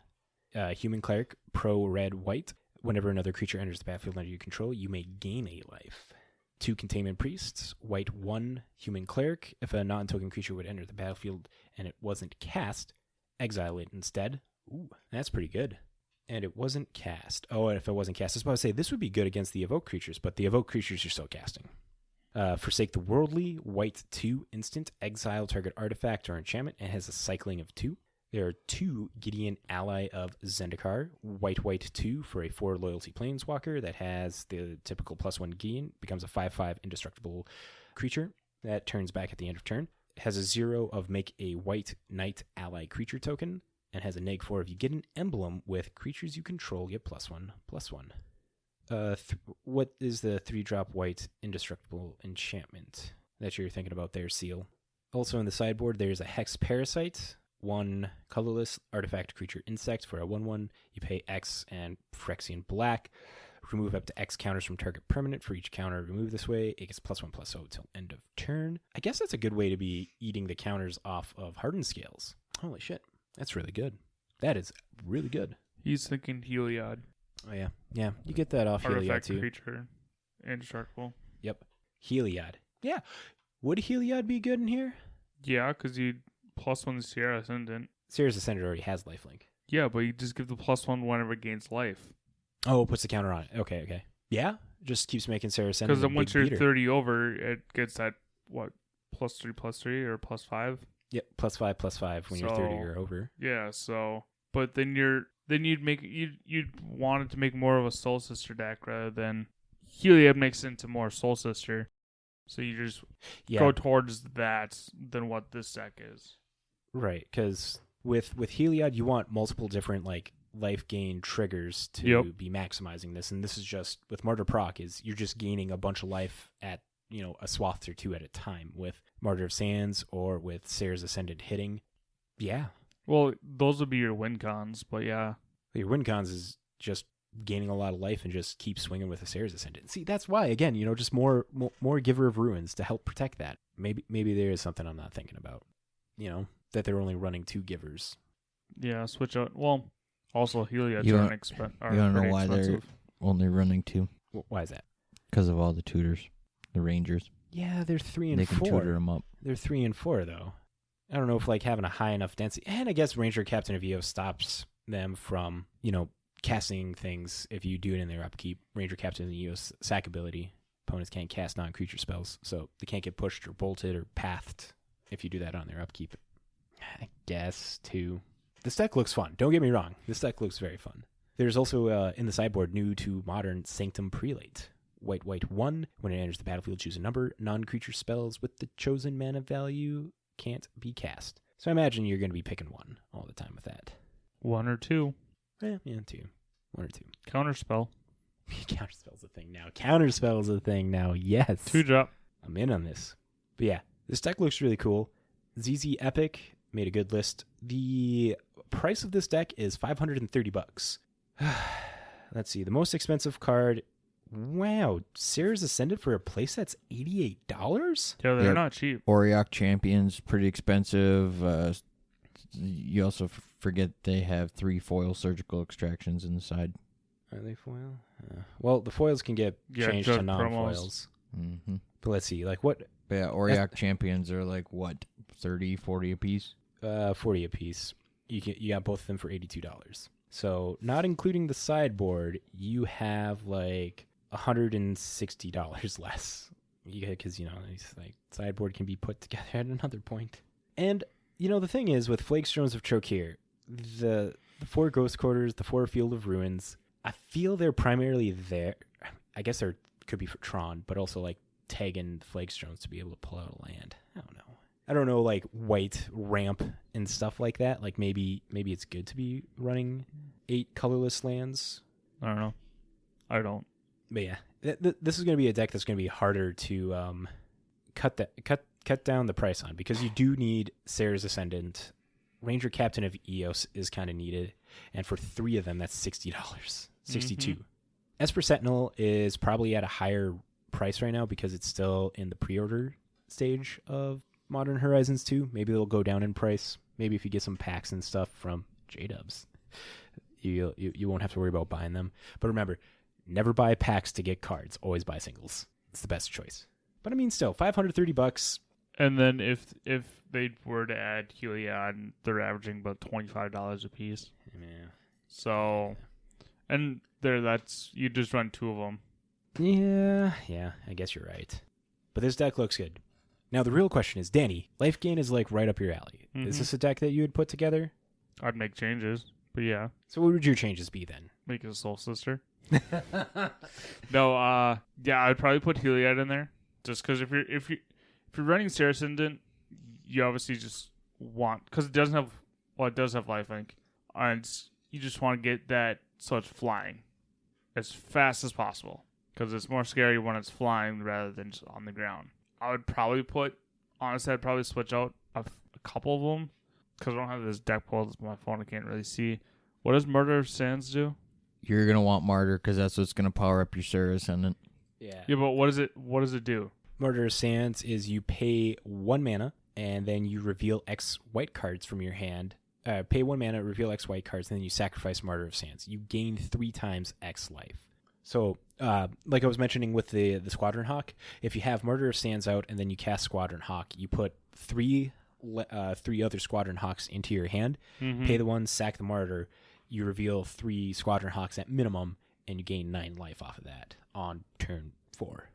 Human Cleric, pro red, white. Whenever another creature enters the battlefield under your control, you may gain a life. 2 Containment Priests, white 1, Human Cleric. If a non-token creature would enter the battlefield and it wasn't cast, exile it instead. Ooh, that's pretty good. And it wasn't cast. Oh, and if it wasn't cast, I was about to say this would be good against the Evoke creatures, but the Evoke creatures you're still casting. Forsake the Worldly, white 2, instant, exile target artifact or enchantment, and has a cycling of 2. There are 2 Gideon Ally of Zendikar, white 2 for a 4 loyalty planeswalker that has the typical +1 Gideon, becomes a 5/5 indestructible creature that turns back at the end of turn. It has a 0 of make a white knight ally creature token, and has a -4 if you get an emblem with creatures you control get +1/+1. What is the 3-drop white indestructible enchantment that you're thinking about there, Seal? Also in the sideboard, there's a Hex Parasite, 1 colorless artifact creature insect for a 1/1. You pay X and Phyrexian black. Remove up to X counters from target permanent. For each counter removed this way, it gets +1/+0 till end of turn. I guess that's a good way to be eating the counters off of Hardened Scales. Holy shit, that's really good. That is really good. He's thinking Heliod. Oh, yeah. Yeah, you get that off Heliod, Artifact too. creature. Indestructible. Yep. Heliod. Yeah. Would Heliod be good in here? Yeah, because you +1 the Sierra Ascendant. Sierra's Ascendant already has lifelink. Yeah, but you just give the +1 whenever it gains life. Oh, it puts the counter on it. Okay. Yeah, just keeps making Sarah Ascendant Because a then once big you're beater. 30 over, it gets that, +3/+3 or +5? Yep, +5/+5 when you're 30 or over. Yeah, so... But then you'd want it to make more of a Soul Sister deck rather than... Heliod makes it into more Soul Sister. So you just go towards that than what this deck is. Right, because with Heliod, you want multiple different life gain triggers to be maximizing this, and this is just with Martyr Proc is you're just gaining a bunch of life at a swath or 2 at a time with Martyr of Sands or with Sarah's Ascendant hitting. Yeah. Well, those would be your win cons, but yeah. Your win cons is just gaining a lot of life and just keep swinging with a Sarah's Ascendant. See, that's why, again, just more Giver of Ruins to help protect that. Maybe there is something I'm not thinking about, that they're only running 2 Givers. Yeah, switch out. Well, also Heliod's You are don't- are You don't know pretty why expensive. they're only running 2? Why is that? Because of all the tutors, the Rangers. Yeah, they're 3 and They 4. can tutor them up. They're 3 and 4 though. I don't know if having a high enough density, and I guess Ranger Captain of EO stops them from casting things if you do it in their upkeep. Ranger Captain of EO's sack ability. Opponents can't cast non-creature spells, so they can't get pushed or bolted or pathed if you do that on their upkeep. I guess too. This deck looks fun. Don't get me wrong. This deck looks very fun. There's also in the sideboard new to modern Sanctum Prelate. White 1. When it enters the battlefield, choose a number. Non-creature spells with the chosen mana value can't be cast. So I imagine you're going to be picking 1 all the time with that. 1 or 2. Yeah, 2. 1 or 2. Counterspell. Counterspell's a thing now. Counterspell's a thing now. Yes. 2-drop. I'm in on this. But yeah, this deck looks really cool. ZZ Epic made a good list. The price of this deck is $530. Let's see. The most expensive card. Wow. Sarah's Ascendant for a playset's $88? Yeah, they're Yep. not cheap. Auriok Champions, pretty expensive. You also forget they have 3 foil surgical extractions in the side. Are they foil? Well, the foils can get changed to good non-foils. Mm-hmm. But let's see. What? But yeah, Auriok Champions are like, what, 30, 40 a piece? 40 a piece. You got both of them for $82. So not including the sideboard, you have $160 less. Because it's sideboard can be put together at another point. And the thing is with Flake Stones of Trokir, the 4 Ghost Quarters, the 4 Field of Ruins, I feel they're primarily there. I guess there could be for Tron, but also tagging the Flake Stones to be able to pull out a land. I don't know, white ramp and stuff like that. Maybe it's good to be running 8 colorless lands. I don't know. I don't. But yeah, this is going to be a deck that's going to be harder to cut down the price on, because you do need Sarah's Ascendant. Ranger Captain of Eos is kind of needed, and for 3 of them, that's $60, $62. Esper Sentinel is probably at a higher price right now because it's still in the pre-order stage of Modern Horizons 2. Maybe they'll go down in price. Maybe if you get some packs and stuff from J-Dubs, you won't have to worry about buying them. But remember, never buy packs to get cards. Always buy singles. It's the best choice. But I mean, still, $530. And then if they were to add Heliod, they're averaging about $25 a piece. Yeah. So, and that's you just run 2 of them. Yeah, I guess you're right. But this deck looks good. Now, the real question is, Danny, Life Gain is right up your alley. Is this a deck that you would put together? I'd make changes, but yeah, So what would your changes be then? make it a Soul Sister. No, yeah, I'd probably put Heliod in there, just because if you're running Sarah Ascendant, you obviously just want, because it does have lifelink, and you just want to get that so it's flying as fast as possible, because it's more scary when it's flying rather than just on the ground. I'd probably switch out a couple of them, because I don't have this deck pulled on my phone. I can't really see. What does Murder of Sands do? You're going to want Martyr because that's what's going to power up your Sarah Ascendant. Yeah. Yeah, but what does it do? Murder of Sands is you pay 1 mana, and then you reveal X white cards from your hand. Pay 1 mana, reveal X white cards, and then you sacrifice Martyr of Sands. You gain 3 times X life. So, like I was mentioning with the Squadron Hawk, if you have Murder of Sands out and then you cast Squadron Hawk, you put 3 other Squadron Hawks into your hand, pay the 1, sack the Martyr, you reveal 3 Squadron Hawks at minimum, and you gain 9 life off of that on turn 4.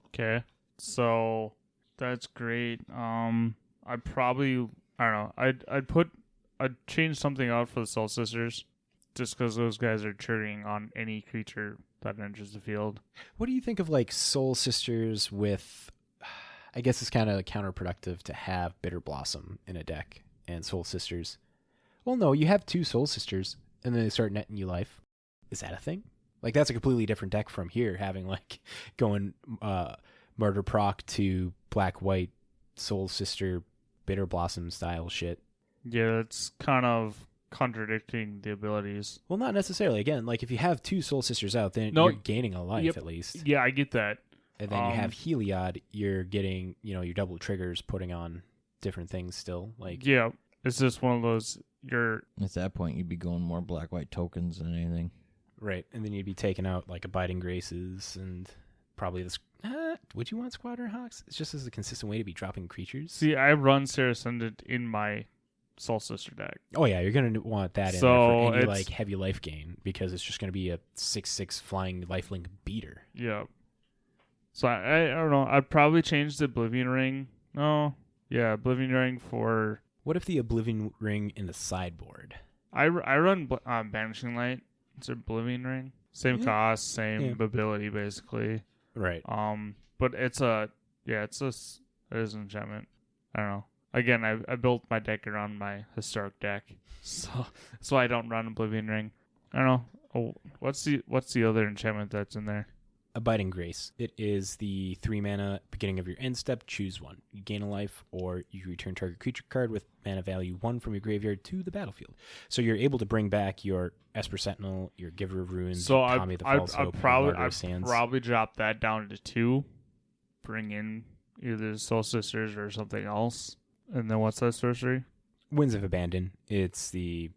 Okay, so that's great. I'd probably, I don't know, I'd change something out for the Soul Sisters, just because those guys are triggering on any creature that enters the field. What do you think of Soul Sisters with, I guess it's kind of counterproductive to have Bitter Blossom in a deck and Soul Sisters. Well, no, you have 2 Soul Sisters and then they start netting you life. Is that a thing? That's a completely different deck from here, having going Murder Proc to Black White Soul Sister Bitter Blossom style shit. Yeah, that's kind of contradicting the abilities. Well, not necessarily. Again, like if you have 2 Soul Sisters out, then No, you're gaining a life yep. at least. Yeah, I get that. And then you have Heliod, you're getting, your double triggers, putting on different things still. Like Yeah, it's just one of those. At that point, you'd be going more black-white tokens than anything. Right, and then you'd be taking out like Abiding Graces and probably this. Would you want Squadron Hawks? It's just as a consistent way to be dropping creatures. See, I run Sarah Ascendant in my Soul Sister deck. Oh yeah, you're gonna want that in So there for any it's- like heavy life gain because it's just gonna be a 6/6 flying lifelink beater. Yeah. So I don't know. I'd probably change the Oblivion Ring. No. Yeah, Oblivion Ring for... What if the Oblivion Ring in the sideboard? I run Banishing Light. It's Oblivion Ring. Same Yeah. cost, same Yeah. ability, basically. Right. But it is an enchantment. I don't know. Again, I built my deck around my historic deck, so that's why I don't run Oblivion Ring. I don't know. Oh, what's the other enchantment that's in there? Abiding Grace. It is the 3 mana beginning of your end step. Choose one. You gain a life, or you return target creature card with mana value 1 from your graveyard to the battlefield. So you're able to bring back your Esper Sentinel, your Giver of Runes, So your Kami the False Hope, your Martyr of Sands. probably drop that down to 2. Bring in either Soul Sisters or something else. And then what's that sorcery? Winds of Abandon. It's the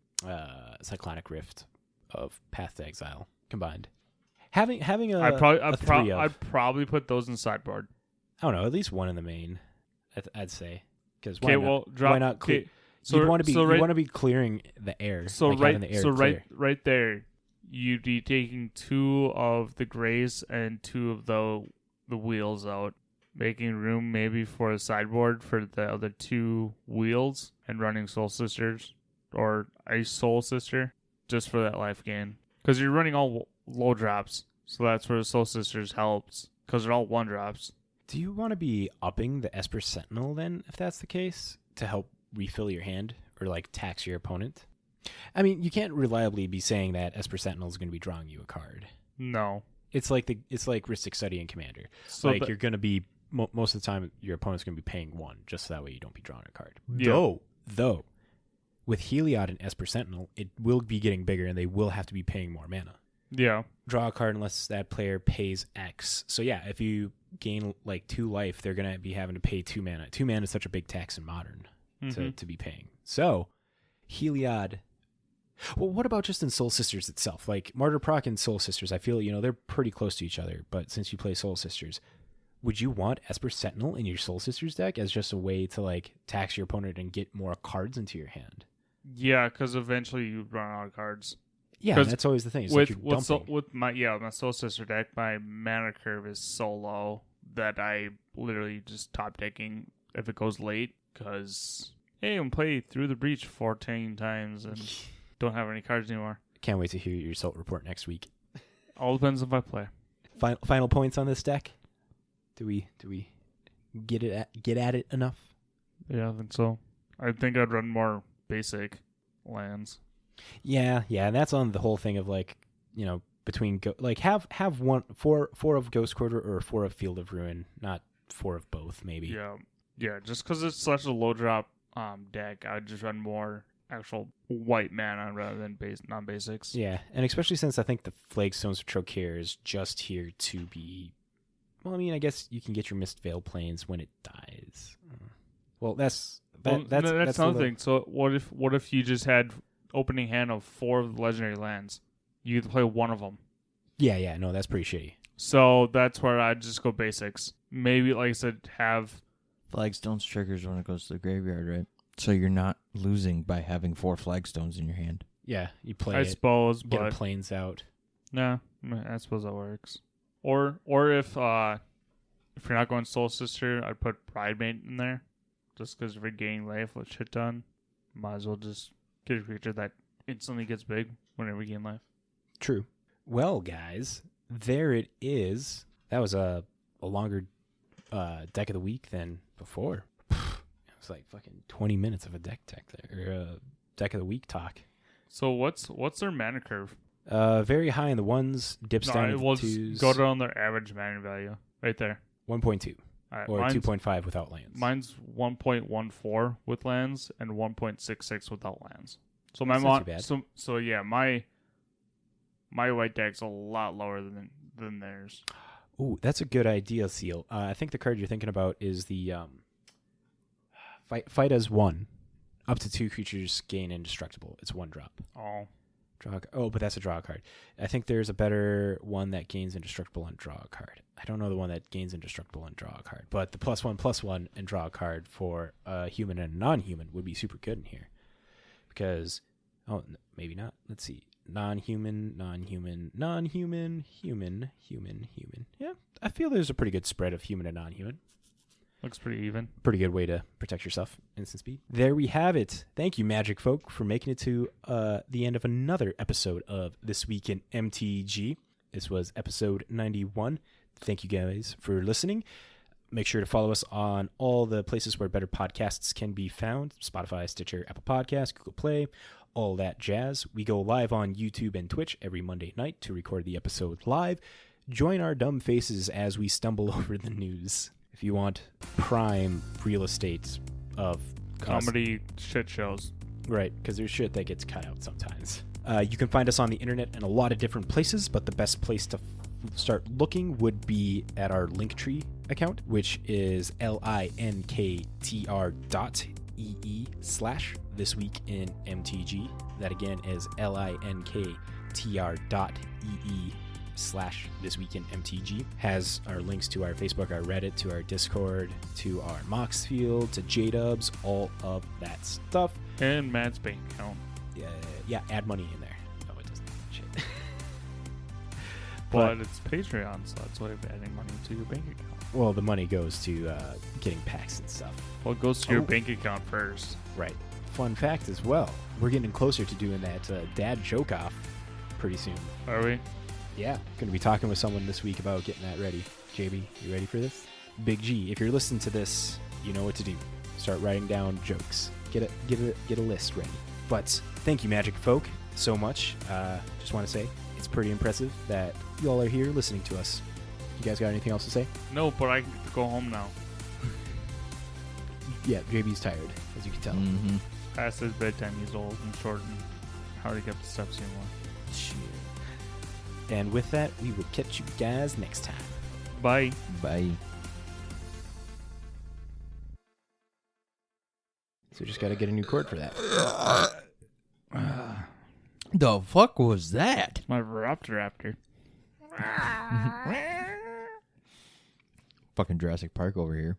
Cyclonic Rift of Path to Exile combined. Having a I'd probably put those in the sideboard. I don't know, at least one in the main. I'd say because Okay, why not? Clear? So you want to be right, you want to be clearing the air. So like right, having the air so clear. right there, you'd be taking 2 of the grays and 2 of the wheels out, making room maybe for a sideboard for the other 2 wheels, and running Soul Sisters or Ice Soul Sister just for that life gain. Because you're running all low drops, so that's where Soul Sisters helps because they're all 1 drops. Do you want to be upping the Esper Sentinel then, if that's the case, to help refill your hand or like tax your opponent? I mean, you can't reliably be saying that Esper Sentinel is going to be drawing you a card. No, It's like Rhystic Study and Commander. so You're going to be most of the time your opponent's going to be paying 1, just so that way you don't be drawing a card. Yeah. Though, with Heliod and Esper Sentinel, it will be getting bigger, and they will have to be paying more mana. yeah. Draw a card unless that player pays X. So yeah, if you gain like 2 life, they're going to be having to pay 2 mana. 2 mana is such a big tax in Modern to be paying. So Heliod. Well, what about just in Soul Sisters itself? Like Martyr Proc and Soul Sisters, I feel, they're pretty close to each other. But since you play Soul Sisters, would you want Esper Sentinel in your Soul Sisters deck as just a way to like tax your opponent and get more cards into your hand? Yeah, because eventually you run out of cards. Yeah, that's always the thing. It's like you're dumping. With my Soul Sister deck, my mana curve is so low that I literally just top decking if it goes late. Because hey, I'm play Through the Breach 14 times and don't have any cards anymore. Can't wait to hear your result report next week. All depends if I play. Final points on this deck. Do we get at it enough? Yeah, I think so. I think I'd run more basic lands. Yeah, and that's on the whole thing of like, between have 4 of Ghost Quarter or 4 of Field of Ruin, not 4 of both, maybe. Yeah. Just because it's such a low drop deck, I'd just run more actual white mana rather than non-basics. Yeah, and especially since I think the Flagstones of Trocare is just here to be. Well, I mean, I guess you can get your Mist Veil Plains when it dies. Well, that's another thing. So what if you just had opening hand of 4 of the legendary lands? You could play 1 of them. Yeah, no, that's pretty shitty. So that's where I'd just go basics. Maybe, like I said, have Flagstones triggers when it goes to the graveyard, right? So you're not losing by having 4 Flagstones in your hand. Yeah, you play I suppose, get but a Plains out. Nah, I suppose that works. Or if you're not going Soul Sister, I'd put Bridemaid in there. Just because if you're gaining life with shit done, might as well just get a creature that instantly gets big whenever you gain life. True. Well, guys, there it is. That was a longer deck of the week than before. It was like fucking 20 minutes of a deck there, or deck of the week talk. So what's their mana curve? Very high in the 1s, dips down in the 2s. Go down their average mana value right there. 1.2 Right, or 2.5 without lands. Mine's 1.14 with lands and 1.66 without lands. So my That's not too bad. so yeah, my white deck's a lot lower than theirs. Ooh, that's a good idea, Seal. I think the card you're thinking about is the fight as one. Up to 2 creatures gain indestructible. It's 1 drop. Oh. But that's a draw card. I think there's a better one that gains indestructible and draw a card. I don't know the one that gains indestructible and draw a card, but the +1/+1 and draw a card for a human and a non-human would be super good in here. Because, maybe not. Let's see. Non-human, non-human, non-human, human, human, human. Yeah, I feel there's a pretty good spread of human and non-human. Looks pretty even. Pretty good way to protect yourself. Instant speed. There we have it. Thank you, Magic Folk, for making it to the end of another episode of This Week in MTG. This was episode 91. Thank you guys for listening. Make sure to follow us on all the places where better podcasts can be found. Spotify, Stitcher, Apple Podcasts, Google Play, all that jazz. We go live on YouTube and Twitch every Monday night to record the episode live. Join our dumb faces as we stumble over the news. If you want prime real estate of comedy shit shows. Right, because there's shit that gets cut out sometimes. You can find us on the internet in a lot of different places, but the best place to start looking would be at our Linktree account, which is linktr.ee/thisweekinmtg. That again is linktr.ee/thisweekinmtg. Has our links to our Facebook, our Reddit, to our Discord, to our Moxfield, to JDubs, all of that stuff. And Matt's bank account. Yeah, add money in there. No, it doesn't. Shit. But it's Patreon, so that's why I'm adding money to your bank account. Well, the money goes to getting packs and stuff. Well, it goes to your bank account first. Right. Fun fact as well. We're getting closer to doing that dad joke off pretty soon. Are we? Yeah. Going to be talking with someone this week about getting that ready. JB, you ready for this? Big G, if you're listening to this, you know what to do. Start writing down jokes. Get a list ready. But thank you, Magic Folk, so much. Just want to say it's pretty impressive that you all are here listening to us. You guys got anything else to say? No, but I get to go home now. Yeah, JB's tired, as you can tell. Mm-hmm. Past his bedtime, he's old and short and hardly get up the steps anymore. Shit. And with that, we will catch you guys next time. Bye. Bye. So just got to get a new cord for that. The fuck was that? My Raptor. Fucking Jurassic Park over here.